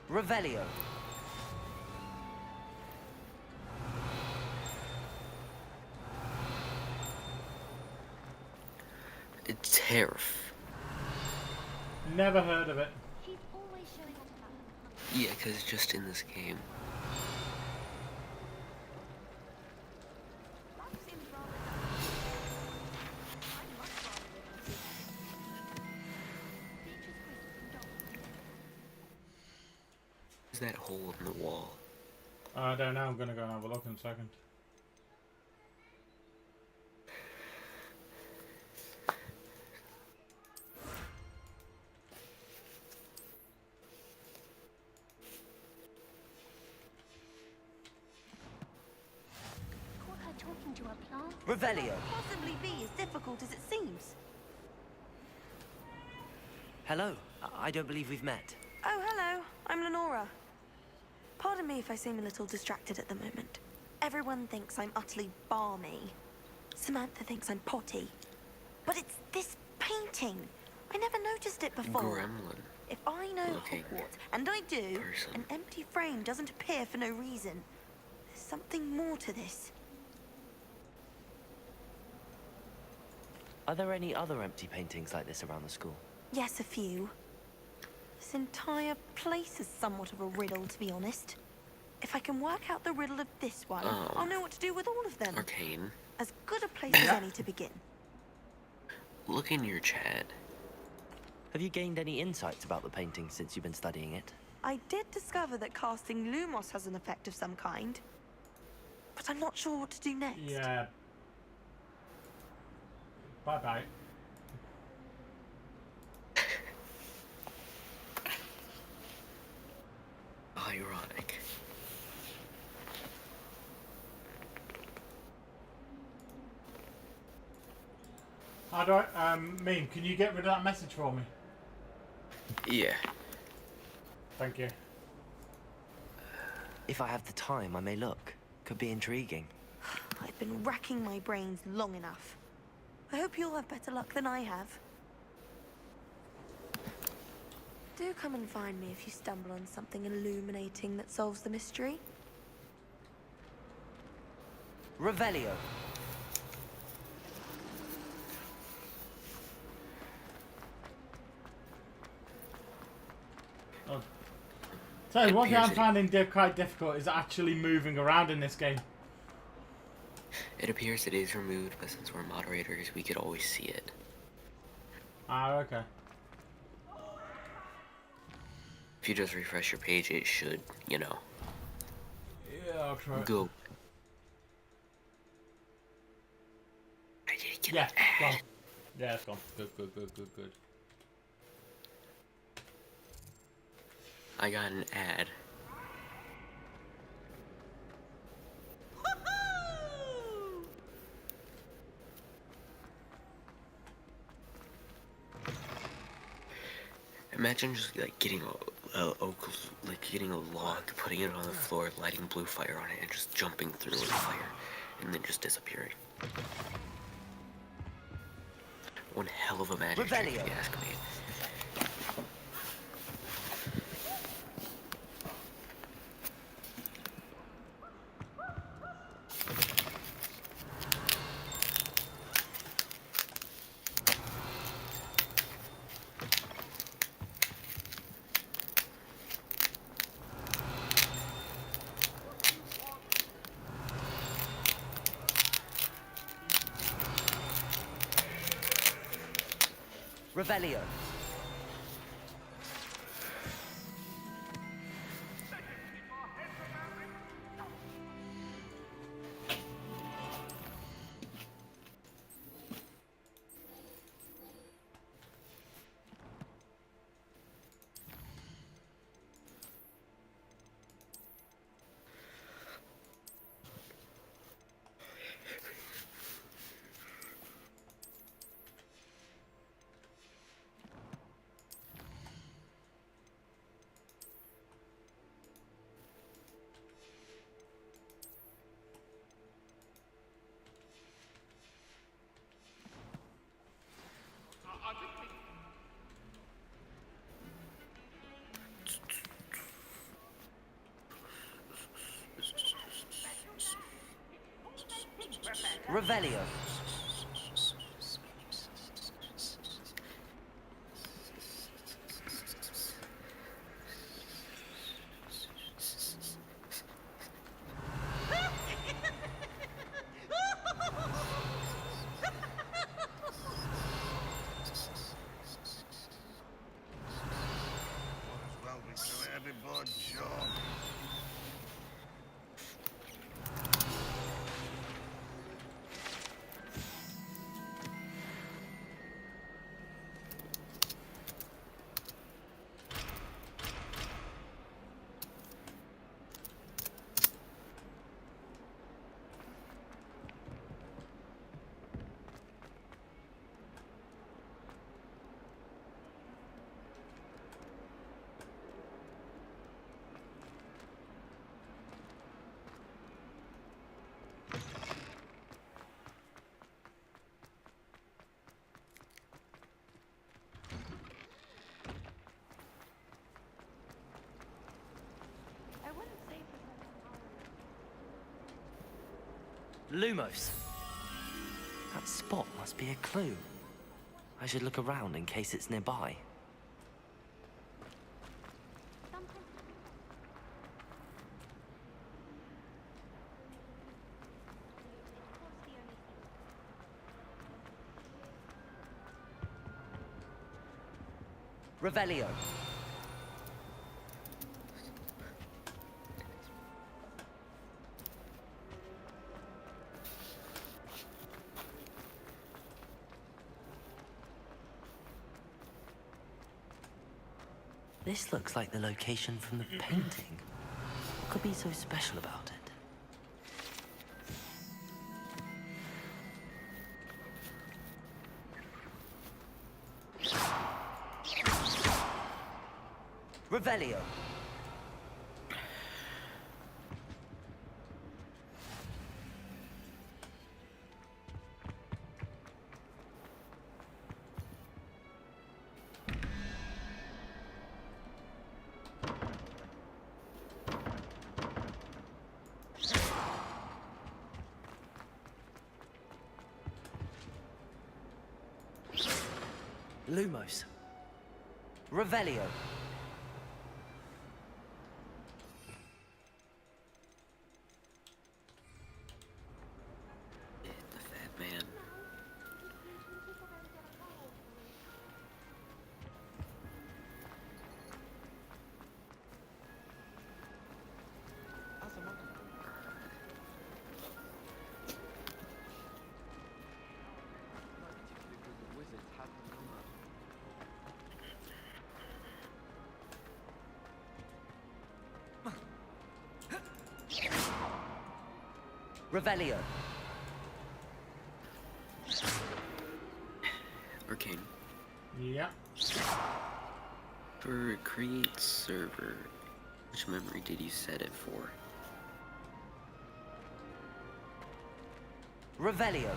Revelio. It's Terf. Never heard of it. Yeah, because it's just in this game. Is that hole in the wall? I don't know. I'm gonna go and have a look in a second. Caught her talking to a plant. Revelio. Possibly be as difficult as it seems. Hello. I don't believe we've met. Oh, hello. I'm Lenora. Pardon me if I seem a little distracted at the moment. Everyone thinks I'm utterly balmy. Samantha thinks I'm potty. But it's this painting. I never noticed it before. Gremlin. If I know Looking Hogwarts, and I do, person. an empty frame doesn't appear for no reason. There's something more to this. Are there any other empty paintings like this around the school? Yes, a few. This entire place is somewhat of a riddle, to be honest. If I can work out the riddle of this one, Oh. I'll know what to do with all of them. Arcane. As good a place as any to begin. Look in your chat. Have you gained any insights about the painting since you've been studying it? I did discover that casting Lumos has an effect of some kind. But I'm not sure what to do next. Yeah. Bye-bye. Ironic. How do I, Meme, can you get rid of that message for me? Yeah. Thank you. If I have the time, I may look. Could be intriguing. I've been racking my brains long enough. I hope you'll have better luck than I have. Do come and find me if you stumble on something illuminating that solves the mystery. Revelio. Oh. So one thing I'm finding quite difficult is actually moving around in this game. It appears it is removed, but since we're moderators, we could always see it. Ah, okay. If you just refresh your page, it should, you know. Yeah, I'll try. Go. Yeah, gone. Yeah, it's gone. Good, good, good, good, good. I got an ad. Imagine just like getting getting a log, putting it on the floor, lighting blue fire on it, and just jumping through the fire, and then just disappearing. One hell of a magic trick, if you ask me. Revelio. Revelio. Lumos. That spot must be a clue. I should look around in case it's nearby. Revelio. This looks like the location from the painting. What could be so special about it? Revelio. Lumos. Revelio. The fat man. Revelio. Arcane. Yeah. For create server, which memory did you set it for? Revelio.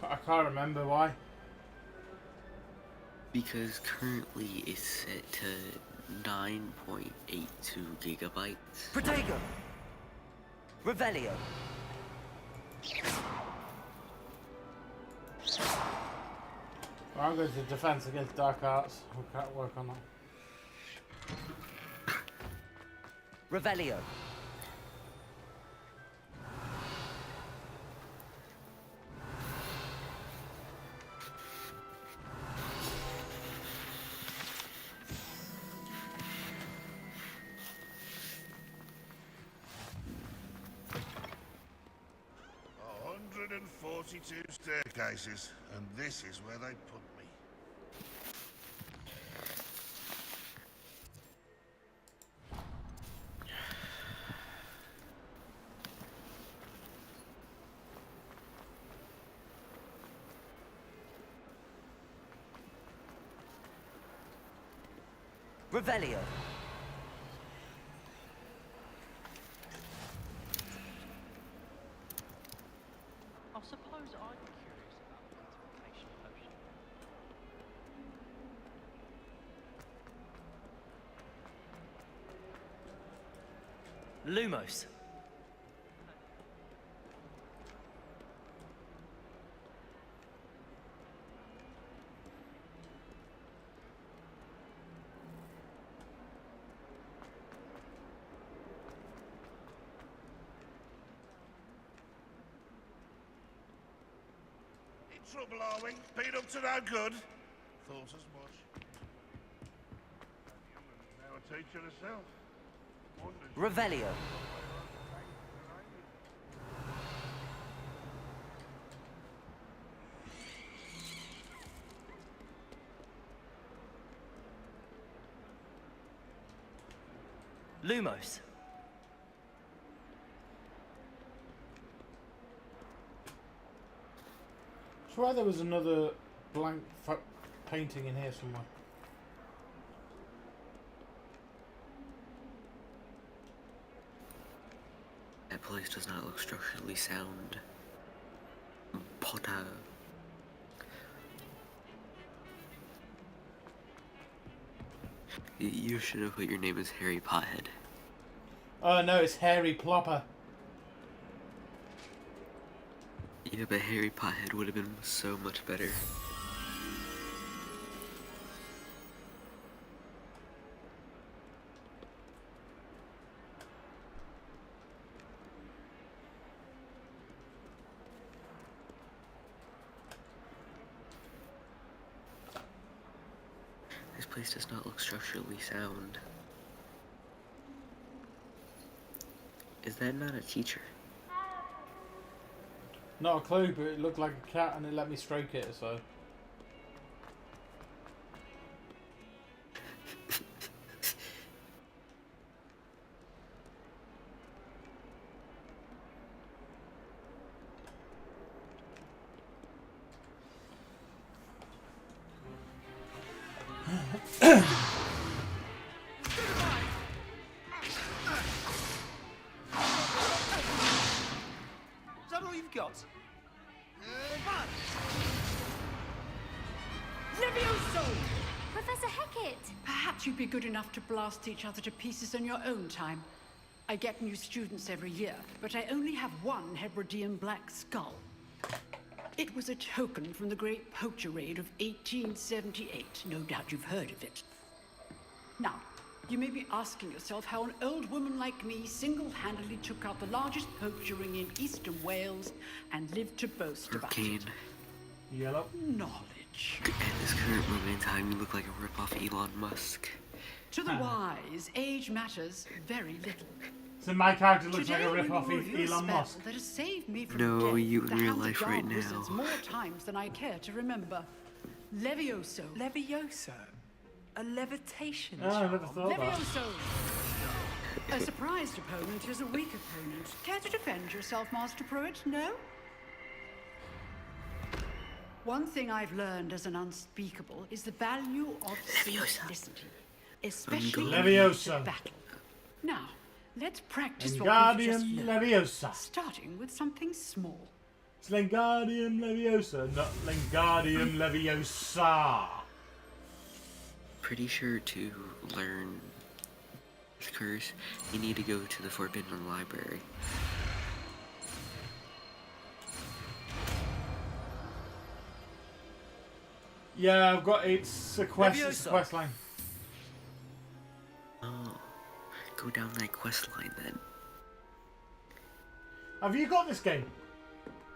I can't remember why. Because currently it's set to 9.82 gigabytes. Protego. Revelio. Well, I'm going to defense against dark arts. We can't work on that. Revelio. A 142 staircases, and this is where they put me. Revelio. I suppose I'd be curious about the multiplication potion. Lumos. In trouble, are we? Been up to no good? Thought as much. Now a teacher herself. Revelio. Lumos. I swear there was another blank painting in here somewhere. That place does not look structurally sound. Potter. You should have put your name as Harry Pothead. Oh no, it's Harry Plopper. Yeah, but Harry Pothead would have been so much better. This place does not look structurally sound. Is that not a teacher? Not a clue, but it looked like a cat and it let me stroke it, so. I've got. Levioso! Professor Hackett! Perhaps you'd be good enough to blast each other to pieces on your own time. I get new students every year, but I only have one Hebridean black skull. It was a token from the Great Poacher Raid of 1878. No doubt you've heard of it. Now, you may be asking yourself how an old woman like me single-handedly took out the largest poacher ring in eastern Wales and lived to boast about it. Yellow. Knowledge. At this current moment in time, you look like a rip-off Elon Musk. To the wise, age matters very little. So my character looks Today, like a rip-off we will review a Elon spell Musk. that has saved me from No, death you at in the real hands of life dark right wizards now. more times than I care to remember. Levioso. Levioso? A levitation Oh, I charm? never thought that. Levioso. A surprised opponent is a weak opponent. Care to defend yourself, Master Pruitt? No? One thing I've learned as an unspeakable is the value of simplicity, especially in Leviosa. battle. Now, let's practice what we've just Wingardium learned, Leviosa. starting with something small. It's Wingardium Leviosa, not Wingardium Leviosa. Pretty sure to learn this curse, you need to go to the Forbidden Library. Yeah, I've got it's a quest line. Oh, go down that quest line then. Have you got this game?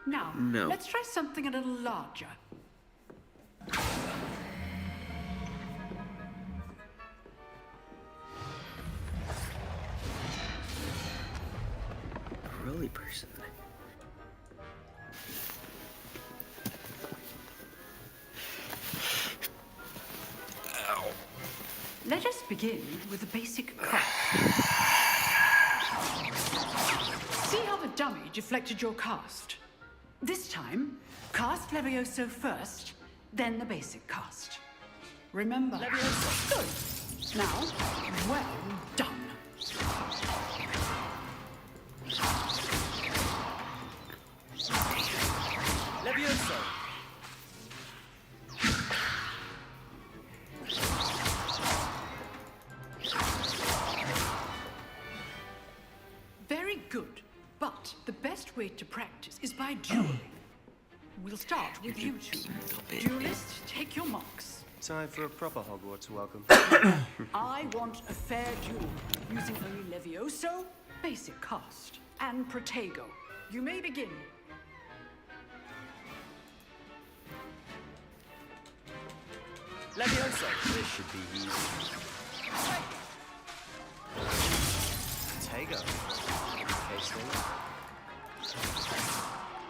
Now, No. let's try something a little larger. A really person. Let us begin with the basic craft. See how the dummy deflected your cast? This time, cast Levioso first, then the basic cast. Remember, Levioso. Good. Now, well done. Levioso! Very good. But the best way to practice is by dueling. We'll start with you two. Duelists, take your marks. Time for a proper Hogwarts welcome. I want a fair duel, using only Levioso, basic cast, and Protego. You may begin. Levioso! This should be easy. Tego. Tasting.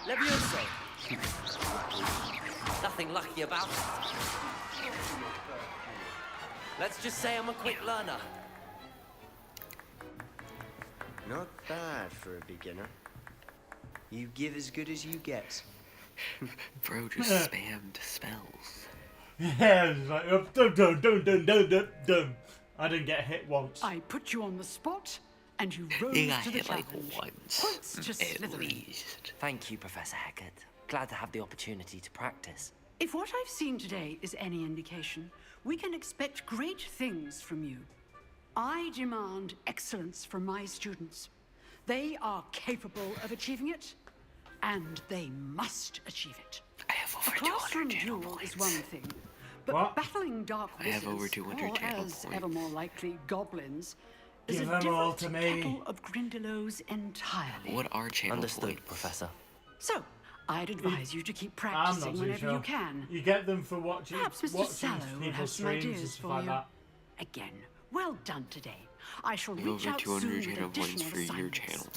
Levioso! Nothing lucky about it. Let's just say I'm a quick learner. Not bad for a beginner. You give as good as you get. Bro just spammed spells. Yeah, it's like dum dum dum dum dum dum dum. I didn't get hit once. I put you on the spot, and you rose He got to the hit like challenge. once, Points to at Slytherin. least. Thank you, Professor Hackett. Glad to have the opportunity to practice. If what I've seen today is any indication, we can expect great things from you. I demand excellence from my students. They are capable of achieving it, and they must achieve it. I have over A classroom 200 channel duel points. is one thing, but What? battling dark I have wizards, over 200 or channel as points. ever more likely, goblins, is Give a them all different to me. kettle of Grindylows entirely. What are channel Understood, points? Professor. So, I'd advise you to keep I'm practicing not too whenever sure. you can. You get them for watching Perhaps Mr. watching Sallow will have people's some streams and ideas stuff for like you. that. Again, well done today. I shall I have reach over out 200 soon with channel points additional for your assignments. channel.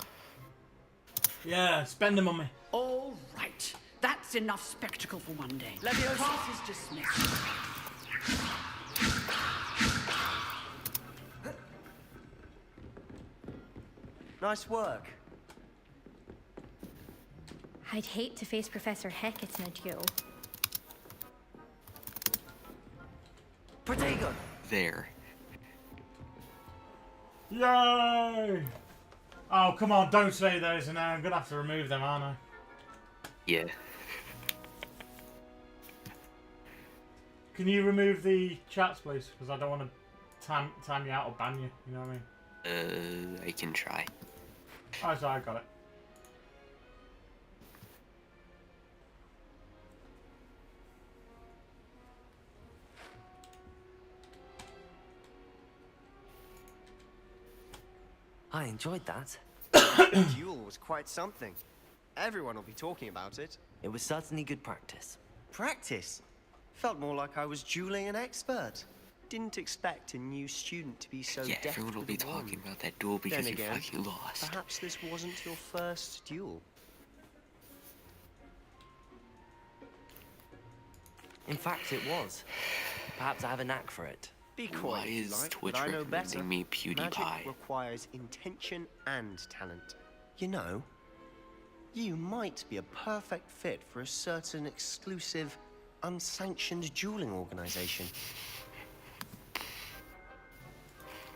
Yeah, spend them on me. All right. That's enough spectacle for one day. Leviosa. Class is dismissed. Nice work. I'd hate to face Professor Hackett in a duel. Protego! There. Yay! Oh, come on, don't say those and I'm gonna have to remove them, aren't I? Yeah. Can you remove the chats, please? Because I don't want to time you out or ban you. You know what I mean? I can try. Oh, so I got it. I enjoyed that. The duel was quite something. Everyone will be talking about it. It was certainly good practice. Practice? Felt more like I was dueling an expert. Didn't expect a new student to be so Yeah, deft everyone will with be a wand. talking about that duel because Then you again, fucking lost. perhaps this wasn't your first duel. In fact, it was. Perhaps I have a knack for it. Be Why quiet, if you is like, Twitch but I know better. recommending me PewDiePie? Magic requires intention and talent. You know, you might be a perfect fit for a certain exclusive, unsanctioned dueling organization.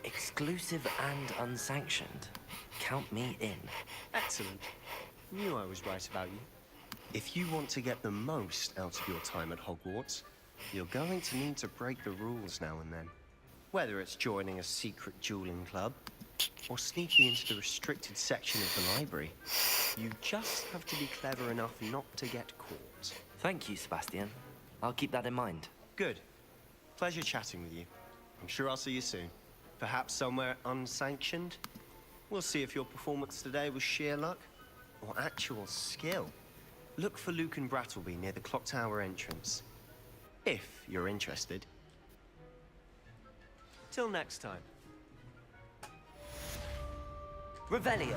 Exclusive and unsanctioned. Count me in. Excellent. Knew I was right about you. If you want to get the most out of your time at Hogwarts, you're going to need to break the rules now and then. Whether it's joining a secret dueling club, or sneaking into the restricted section of the library, you just have to be clever enough not to get caught. Thank you, Sebastian. I'll keep that in mind. Good. Pleasure chatting with you. I'm sure I'll see you soon. Perhaps somewhere unsanctioned? We'll see if your performance today was sheer luck or actual skill. Look for Luke and Brattleby near the clock tower entrance. If you're interested. Till next time. Revelio.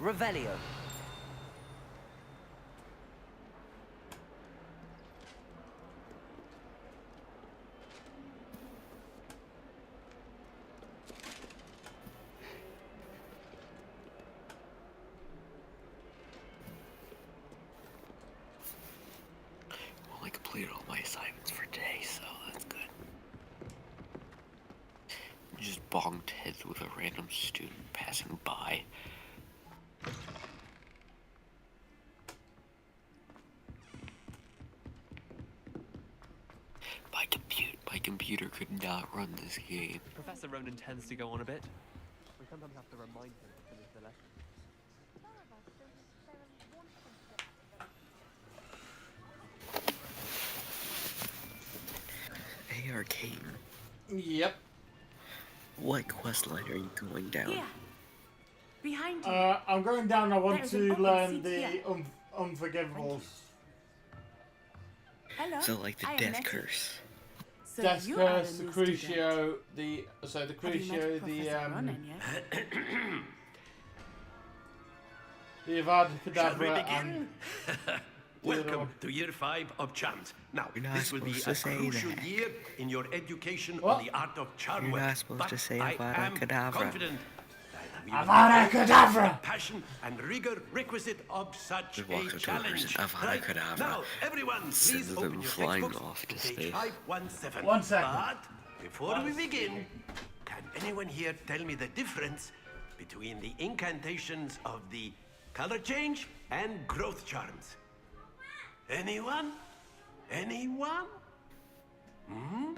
Revelio. Well, I completed all my assignments for today, so that's good. Just bonked heads with a random student passing by. My computer could not run this game. Professor Ronan tends to go on a bit. We sometimes have to remind him to finish the lesson. Hey, Arcane. Yep. What quest line are you going down? Here. Behind you. I'm going down. I want There's to an open learn seat the here. Unforgivables. Hello. So, like the I am death Nettie. curse. So Death you are Curse, a the new Crucio, student. the Have you met Crucio, Professor Ronan yet? the Avada Shall we Kedavra, begin? and Welcome to year 5 of Charms. Now, You're not this will be supposed to a say crucial that. year in your education What? on the art of charm You're work. not supposed But to say I Avada am Kedavra. confident that you will Avada have Kedavra! the passion and rigor requisite of such Just a walks up to a person, challenge. Avada Right? Kedavra, Now, everyone, please sends them open your flying textbooks off to to page space. 517. 1 second. But before we begin, can anyone here tell me the difference between the incantations of the color change and growth charms? Anyone? Anyone? Hmm?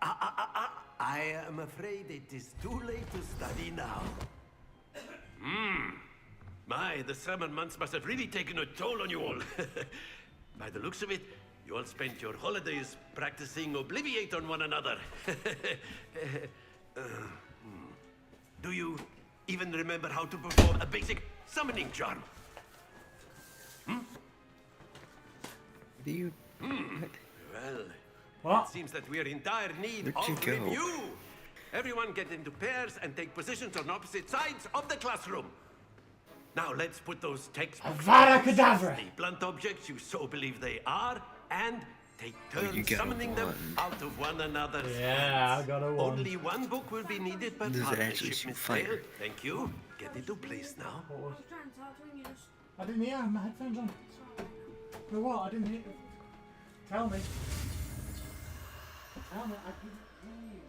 I am afraid it is too late to study now. My, the summer months must have really taken a toll on you all. By the looks of it, you all spent your holidays practicing Obliviate on one another. Do you even remember how to perform a basic summoning charm? Do you? Well, What? it seems that we are in dire need Where'd you of go? review. Everyone get into pairs and take positions on opposite sides of the classroom. Now let's put those textbooks Avada Kedavra! the blunt objects you so believe they are, and take you turns get a summoning them one. out of one another's Yeah, hands. I got a one. Only one book will be needed, but This is actually partnership, some Miss fire. Dale. Thank you. Get into place now. I didn't hear. I had my headphones on. For what? I didn't hear. Tell me. Tell me. I couldn't hear you.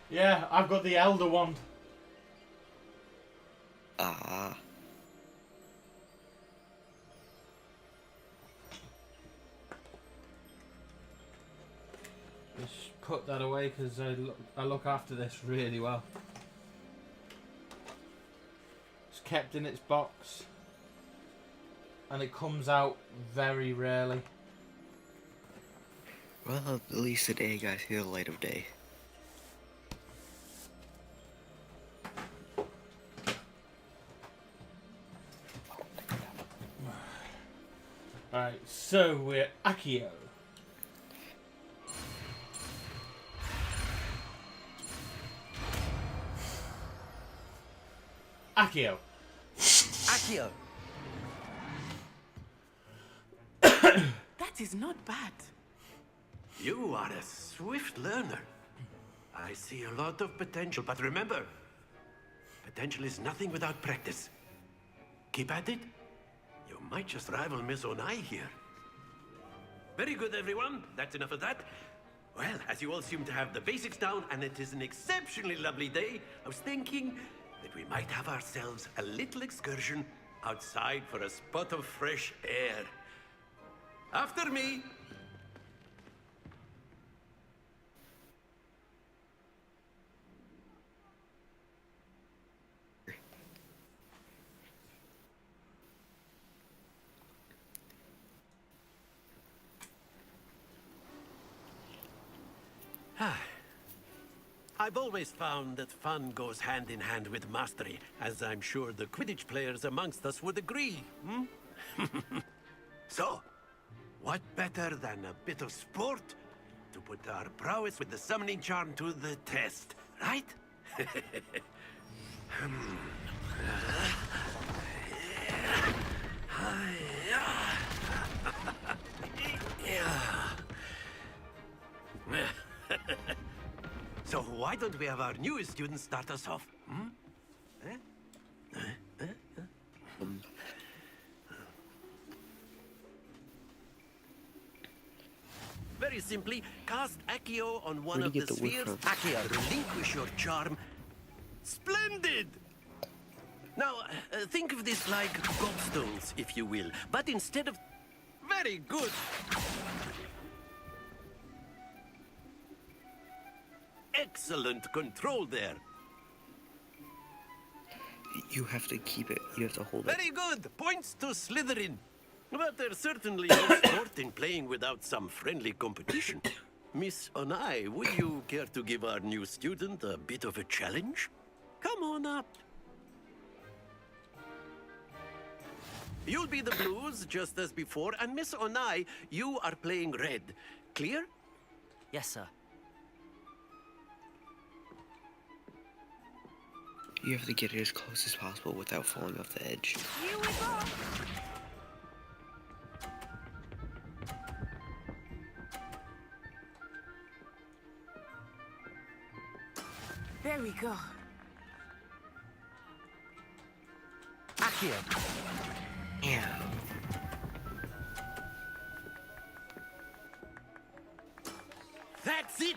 Yeah, I've got the Elder Wand. Ah. Just put that away because I look after this really well. It's kept in its box. And it comes out very rarely. Well, at least today got to the light of day. Alright, so we're Accio. Accio. Accio. That is not bad. You are a swift learner. I see a lot of potential, but remember, potential is nothing without practice. Keep at it. You might just rival Miss Onai here. Very good, everyone. That's enough of that. Well, as you all seem to have the basics down, and it is an exceptionally lovely day, I was thinking that we might have ourselves a little excursion outside for a spot of fresh air. After me. I've always found that fun goes hand in hand with mastery, as I'm sure the Quidditch players amongst us would agree, So, what better than a bit of sport to put our prowess with the summoning charm to the test, right? So why don't we have our newest student start us off? Very simply, cast Accio on one Where of do the you get the wood spheres. from? Accio, relinquish your charm. Splendid! Now, think of this like gobstones, if you will. But instead of... Very good! Excellent control there. You have to keep it. You have to hold it. Very good! Points to Slytherin. But there's certainly no sport in playing without some friendly competition. Miss Onai, would you care to give our new student a bit of a challenge? Come on up. You'll be the blues, just as before, and Miss Onai, you are playing red. Clear? Yes, sir. You have to get it as close as possible without falling off the edge. Here we go! There we go. Accio. Yeah. That's it!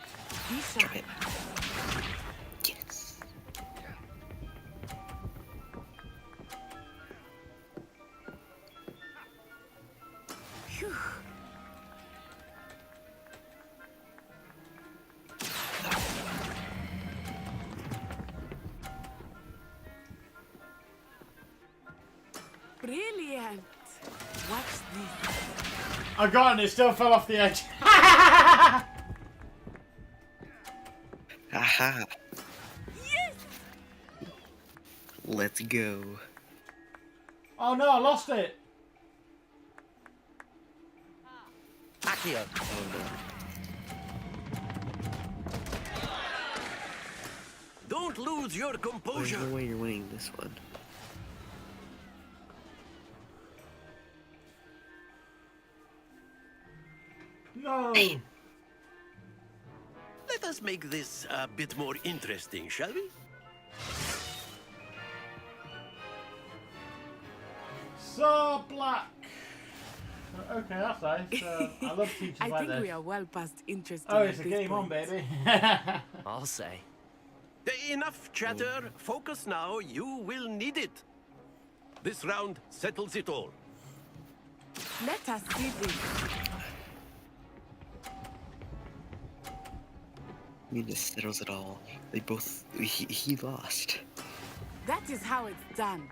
Try it. Yes. Phew. Brilliant. Watch this. I got it and it still fell off the edge. Aha. Yes! Let's go. Oh no, I lost it. Accio. Oh no. Don't lose your There's composure. no way you're winning this one. No. Let us make this a bit more interesting, shall we? So black. Okay, that's nice. I love teachers I like think this. we are well past interesting. Oh, at it's a this game on, point. baby. I'll say. Enough chatter. Focus now. You will need it. This round settles it all. Let us see this. I mean, this settles it all. They both. He lost. That is how it's done.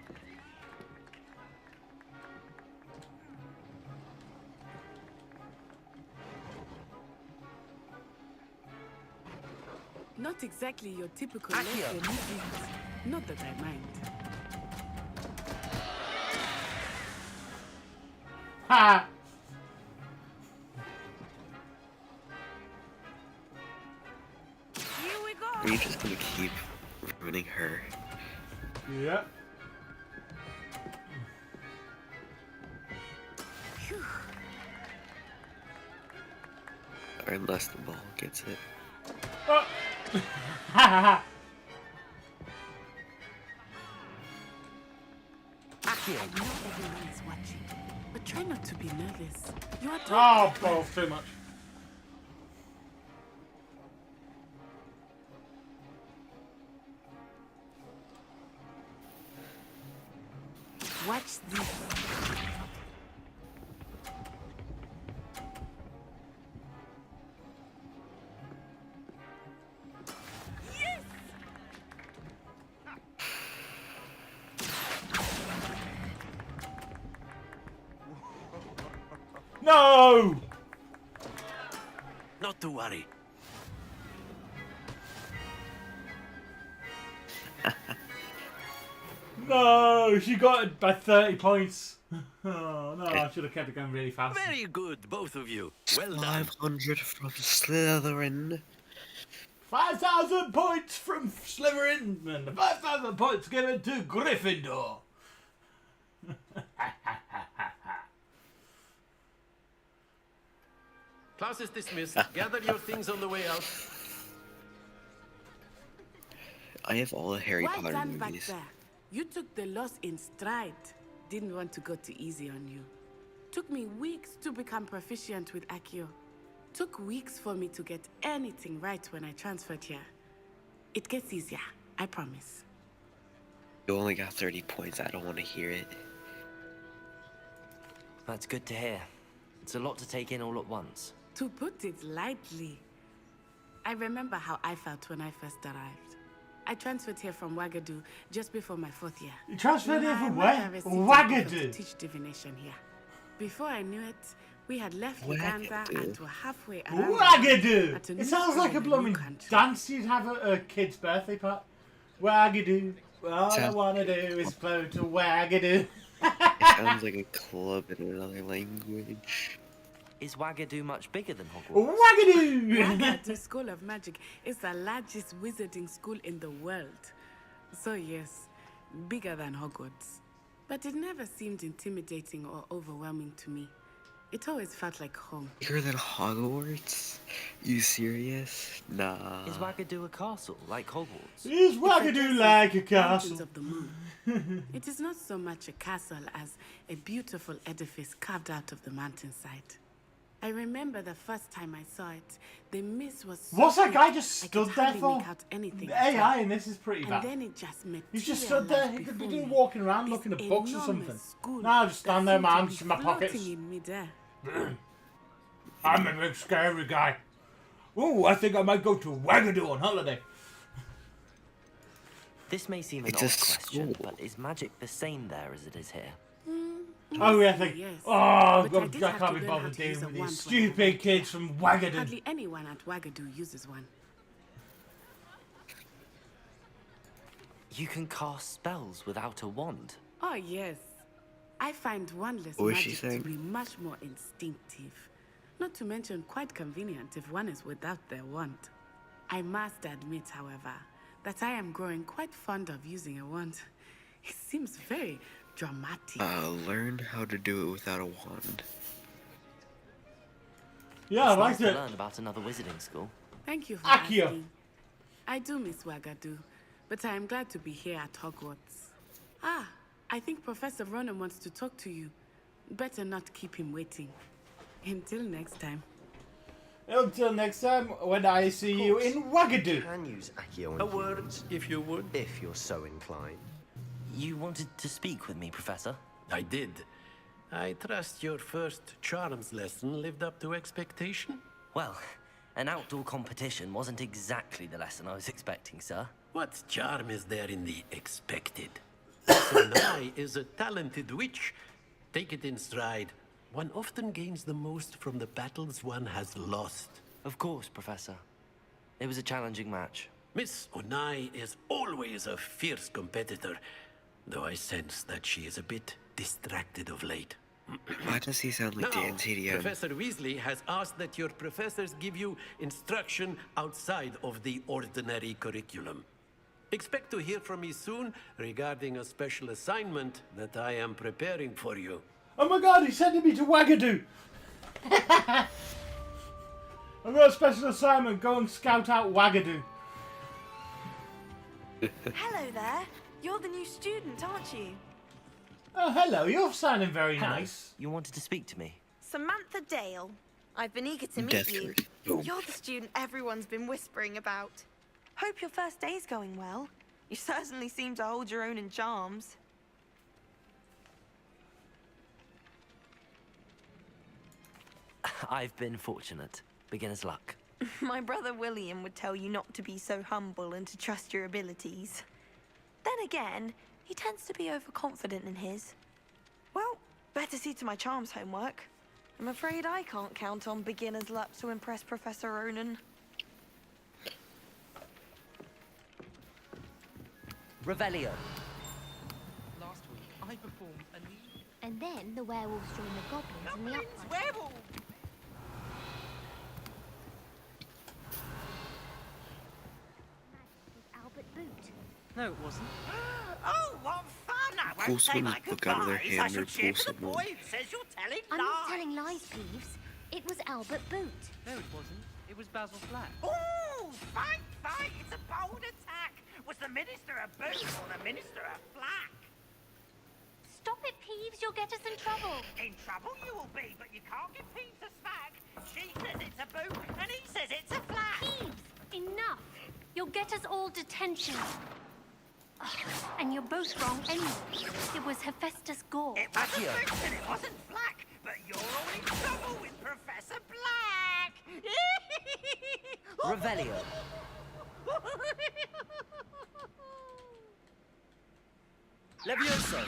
Not exactly your typical Accio. lesson, is it? Not that I mind. Ha! Here we go. Are you just gonna keep ruining her? Yep. Phew. Or unless the ball gets it. Oh. Ha I know everyone is watching, but try not to be nervous. You are Oh, talking. balls, too much. Watch this. Yes! No! Not to worry. No, she got it by 30 points. Oh no, I should have kept it going really fast. Very good, both of you. Well done. 500 from Slytherin. 5,000 points from Slytherin and 5,000 points given to Gryffindor. Class is dismissed. Gather your things on the way out. I have all the Harry Well Potter done back movies. there. You took the loss in stride. Didn't want to go too easy on you. Took me weeks to become proficient with Accio. Took weeks for me to get anything right when I transferred here. It gets easier, I promise. You only got 30 points. I don't want to hear it. That's good to hear. It's a lot to take in all at once. To put it lightly, I remember how I felt when I first arrived. I transferred here from Wagadu just before my 4th year. You transferred here from My where? mother received a offer to Wagadu. teach divination here. Before I knew it, we had left Uganda and were halfway around Wagadu! at a It new sounds school like a in new blooming country. dance you'd have at a kid's birthday party. Wagadu. All I wanna do is float to Wagadu. It sounds like a club in another language. Is Wagadu much bigger than Hogwarts? Wagadu! Wagadu School of Magic is the largest wizarding school in the world. So yes, bigger than Hogwarts. But it never seemed intimidating or overwhelming to me. It always felt like home. Bigger than Hogwarts? You serious? Nah. Is Wagadu a castle, like Hogwarts? Is Wagadu like a Mountains castle? of the moon. It is not so much a castle as a beautiful edifice carved out of the mountainside. I remember the first time I saw it. The mist was so What's that thick, guy just I could stood there hardly for? make out anything The at all. AI in this is pretty And bad. then it just He's just stood there. He could be doing walking around looking at books or something. No, I'll just stand there, my hands in my pockets. In midair. I'm a big scary guy. Ooh, I think I might go to Wagadu on holiday. This may seem an It's odd a question, school. but is magic the same there as it is here? Oh yeah, I think. Yes. Oh, But I God, did I have can't to be learn how bothered to use dealing a with these wand when I stupid went kids there. from Wagadu. Hardly anyone at Wagadu uses one. You can cast spells without a wand. Oh, yes. I find wandless What was she magic to saying? be much more instinctive. Not to mention quite convenient if one is without their wand. I must admit, however, that I am growing quite fond of using a wand. It seems very dramatic. Learn how to do it without a wand. Yeah, I It's nice liked to it. learn about another wizarding school. Thank you for Accio. asking. I do miss Wagadu, but I am glad to be here at Hogwarts. Ah, I think Professor Ronan wants to talk to you. Better not keep him waiting. Until next time. Until next time, when I see you in Wagadu. You can use Accio A on word, humans, if you would. if you're so inclined. You wanted to speak with me, Professor? I did. I trust your first charms lesson lived up to expectation? Well, an outdoor competition wasn't exactly the lesson I was expecting, sir. What charm is there in the expected? Sonai is a talented witch. Take it in stride. One often gains the most from the battles one has lost. Of course, Professor. It was a challenging match. Miss Onai is always a fierce competitor, though I sense that she is a bit distracted of late. Why does he sound like Now, Dan TDM? Professor Weasley has asked that your professors give you instruction outside of the ordinary curriculum. Expect to hear from me soon regarding a special assignment that I am preparing for you. Oh my God, he's sending me to Wagadu. I've got a special assignment. Go and scout out Wagadu. Hello there. You're the new student, aren't you? Oh, hello. You're sounding very Hello. nice. You wanted to speak to me? Samantha Dale. I've been eager to meet Death you. Curse. Boom. You're the student everyone's been whispering about. Hope your first day's going well. You certainly seem to hold your own in charms. I've been fortunate. Beginner's luck. My brother William would tell you not to be so humble and to trust your abilities. Then again, he tends to be overconfident in his. Well, better see to my charms homework. I'm afraid I can't count on beginner's luck to impress Professor Ronan. Revelio. Last week, I performed a new... And then the werewolves joined the goblins in the upright. Werewolf! Albert Boot. No, it wasn't. Oh, what fun! I Pull won't say someone's my book out of their goodbyes. I hand shall or cheer pull for the someone. boy who says you're telling I'm lies. not telling lies, Peeves. It was Albert Boot. No, it wasn't. It was Basil Flack. Ooh, fight, fight! It's a bold attack. Was the minister a boot or the minister a flack? Stop it, Peeves. You'll get us in trouble. In trouble you will be, but you can't give Peeves a smack. She says it's a boot, and he says it's a flack. Peeves, enough. You'll get us all detention. Ugh, and you're both wrong anyway. It was Hephaestus Gore. It wasn't boot and it wasn't flack, but you're all in trouble with Professor Black. Revelio. Levioso.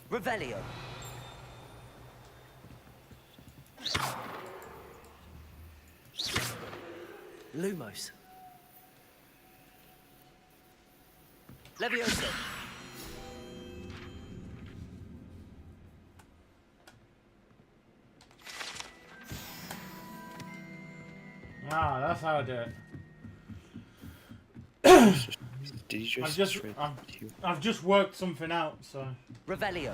Revelio. Lumos. Levioso. Ah, that's how I do it. Did you I've just... just I've just worked something out, so. Revelio.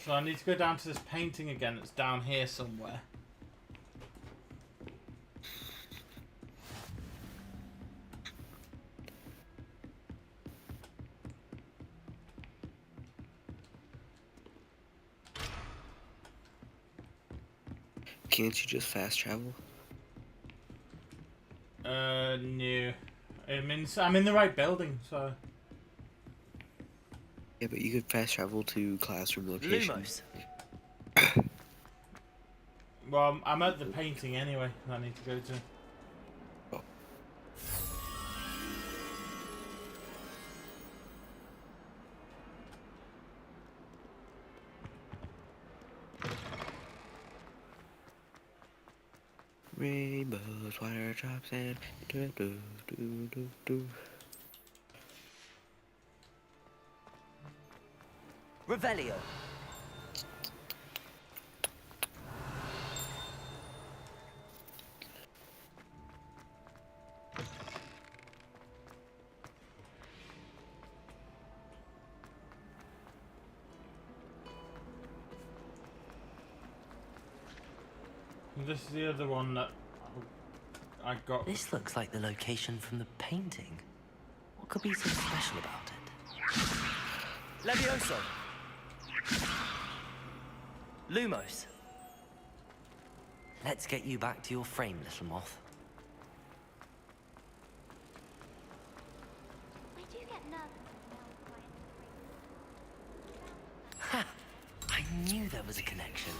So I need to go down to this painting again. It's down here somewhere. Can't you just fast travel? No. I'm in the right building, so. Yeah, but you could fast travel to classroom locations. Well, I'm at the painting anyway. I need to go to. Rainbows, water drops, and do do do do do. Revelio. This is the other one that I got. This looks like the location from the painting. What could be so special about it? Levioso. Lumos. Let's get you back to your frame, little moth. I do get nervous. Ha! I knew there was a connection.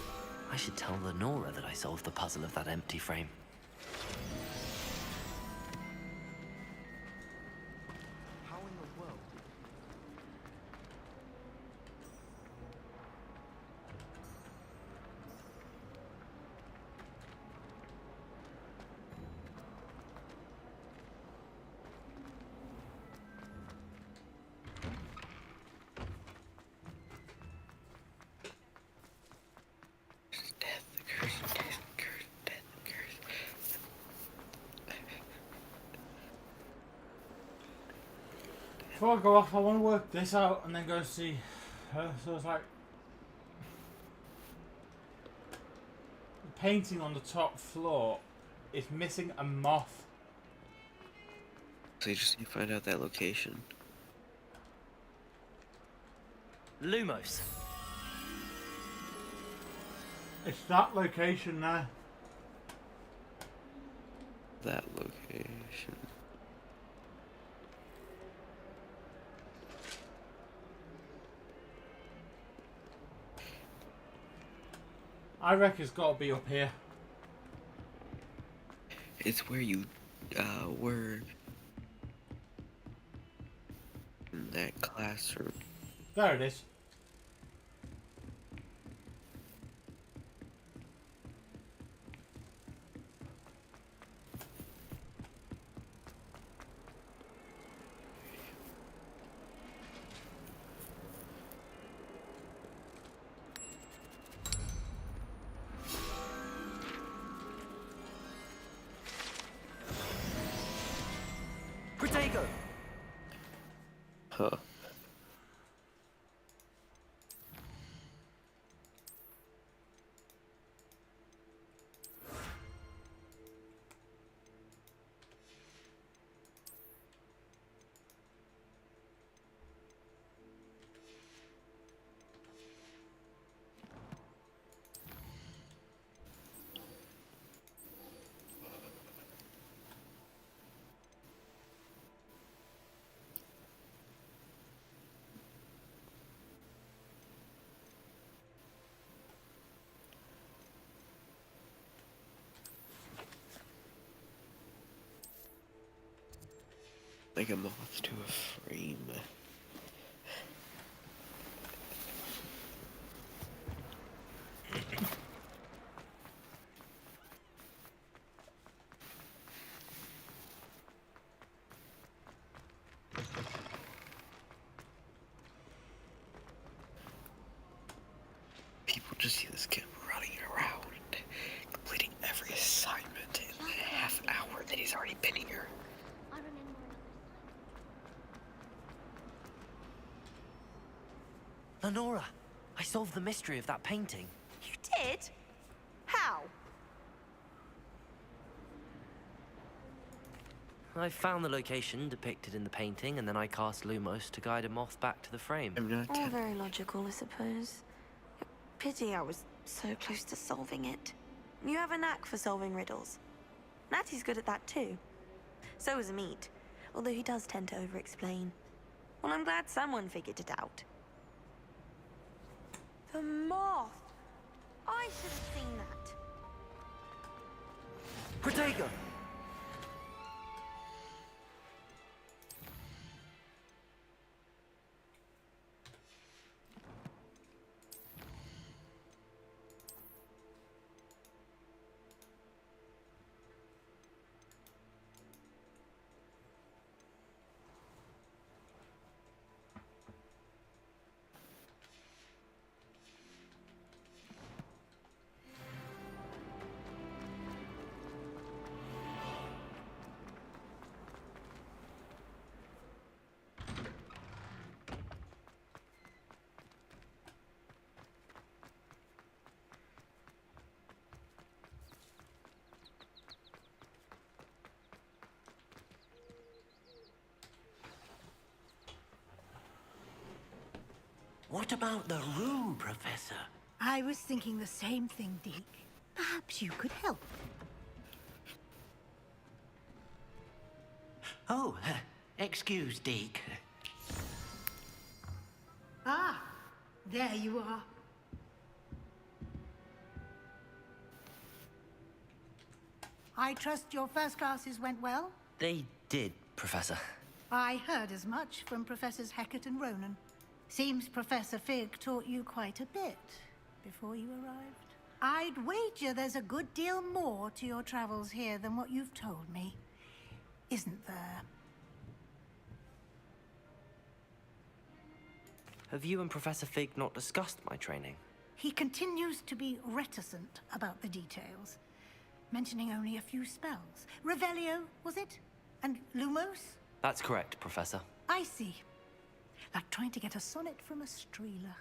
I should tell Lenora that I solved the puzzle of that empty frame. How in the world? Before I go off, I want to work this out and then go see her. So it's like the painting on the top floor is missing a moth. So you just need to find out that location. Lumos. It's that location there. That location. I reckon it's got to be up here. It's where you were in that classroom. There it is. Protego. Huh. Like a moth to a frame. People just see this kid running around, completing every assignment in the half hour that he's already been here. I remember Lenora, I solved the mystery of that painting. You did? How? I found the location depicted in the painting, and then I cast Lumos to guide a moth back to the frame. All very logical, I suppose. Pity I was so close to solving it. You have a knack for solving riddles. Natty's good at that too. So is Amit, although he does tend to over-explain. Well, I'm glad someone figured it out. The moth! I should have seen that. Protego! What about the room, Professor? I was thinking the same thing, Deke. Perhaps you could help. Oh, excuse, Deke. Ah, there you are. I trust your first classes went well? They did, Professor. I heard as much from Professors Hecat and Ronan. Seems Professor Fig taught you quite a bit before you arrived. I'd wager there's a good deal more to your travels here than what you've told me. Isn't there? Have you and Professor Fig not discussed my training? He continues to be reticent about the details, mentioning only a few spells. Revelio, was it? And Lumos? That's correct, Professor. I see. Like trying to get a sonnet from a streeler.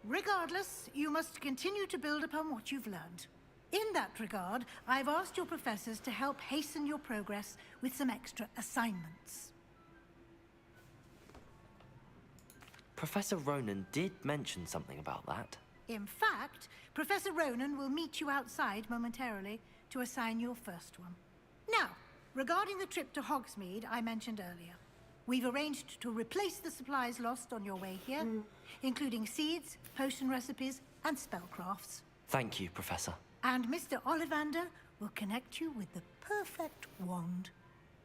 Regardless, you must continue to build upon what you've learned. In that regard, I've asked your professors to help hasten your progress with some extra assignments. Professor Ronan did mention something about that. In fact, Professor Ronan will meet you outside momentarily to assign your first one. Now, regarding the trip to Hogsmeade I mentioned earlier, we've arranged to replace the supplies lost on your way here, including seeds, potion recipes, and spellcrafts. Thank you, Professor. And Mr. Ollivander will connect you with the perfect wand.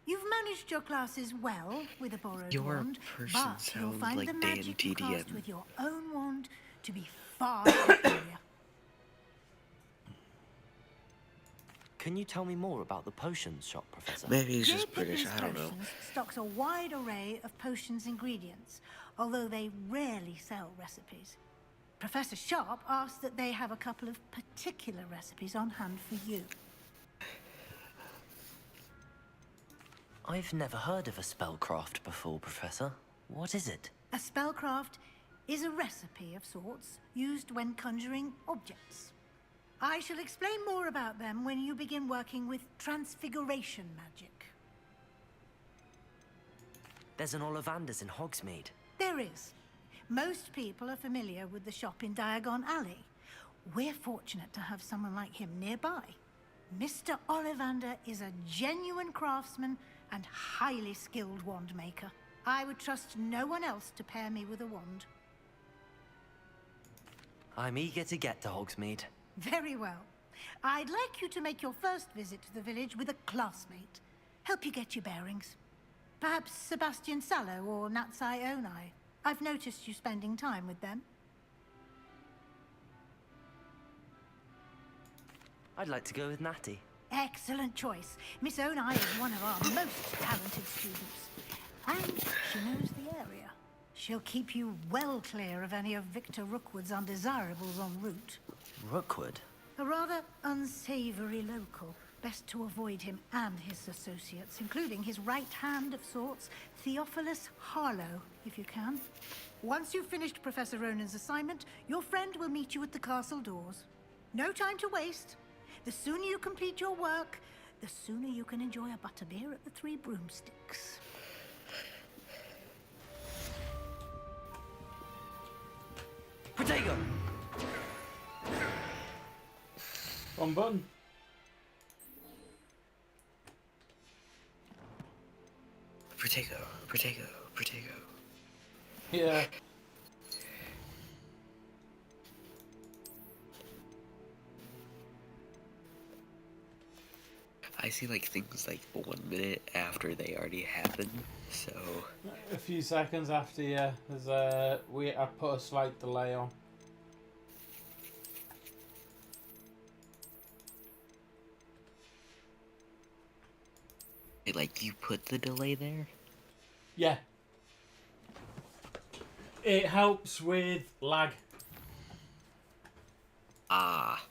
You've managed your classes well with a borrowed Your wand, person but you'll sounds find like the Dan magic you cast TDM. with your own wand to be far superior. Can you tell me more about the potions shop, Professor? Maybe he's J. just British, Pippin's I don't know. Potions stocks a wide array of potions ingredients, although they rarely sell recipes. Professor Sharp asked that they have a couple of particular recipes on hand for you. I've never heard of a spellcraft before, Professor. What is it? A spellcraft is a recipe of sorts used when conjuring objects. I shall explain more about them when you begin working with transfiguration magic. There's an Ollivander's in Hogsmeade. There is. Most people are familiar with the shop in Diagon Alley. We're fortunate to have someone like him nearby. Mr. Ollivander is a genuine craftsman and highly skilled wand maker. I would trust no one else to pair me with a wand. I'm eager to get to Hogsmeade. Very well. I'd like you to make your first visit to the village with a classmate. Help you get your bearings. Perhaps Sebastian Sallow or Natsai Onai. I've noticed you spending time with them. I'd like to go with Natty. Excellent choice. Miss Onai is one of our most talented students. And she knows the area. She'll keep you well clear of any of Victor Rookwood's undesirables en route. Rookwood? A rather unsavory local. Best to avoid him and his associates, including his right hand of sorts, Theophilus Harlow, if you can. Once you've finished Professor Ronan's assignment, your friend will meet you at the castle doors. No time to waste. The sooner you complete your work, the sooner you can enjoy a butterbeer at the Three Broomsticks. Protego! Wrong button. Protego, Protego, Protego. Yeah. I see like things like 1 minute after they already happened, so A few seconds after, yeah. There's I put a slight delay on. like you put the delay there? Yeah. It helps with lag. Ah.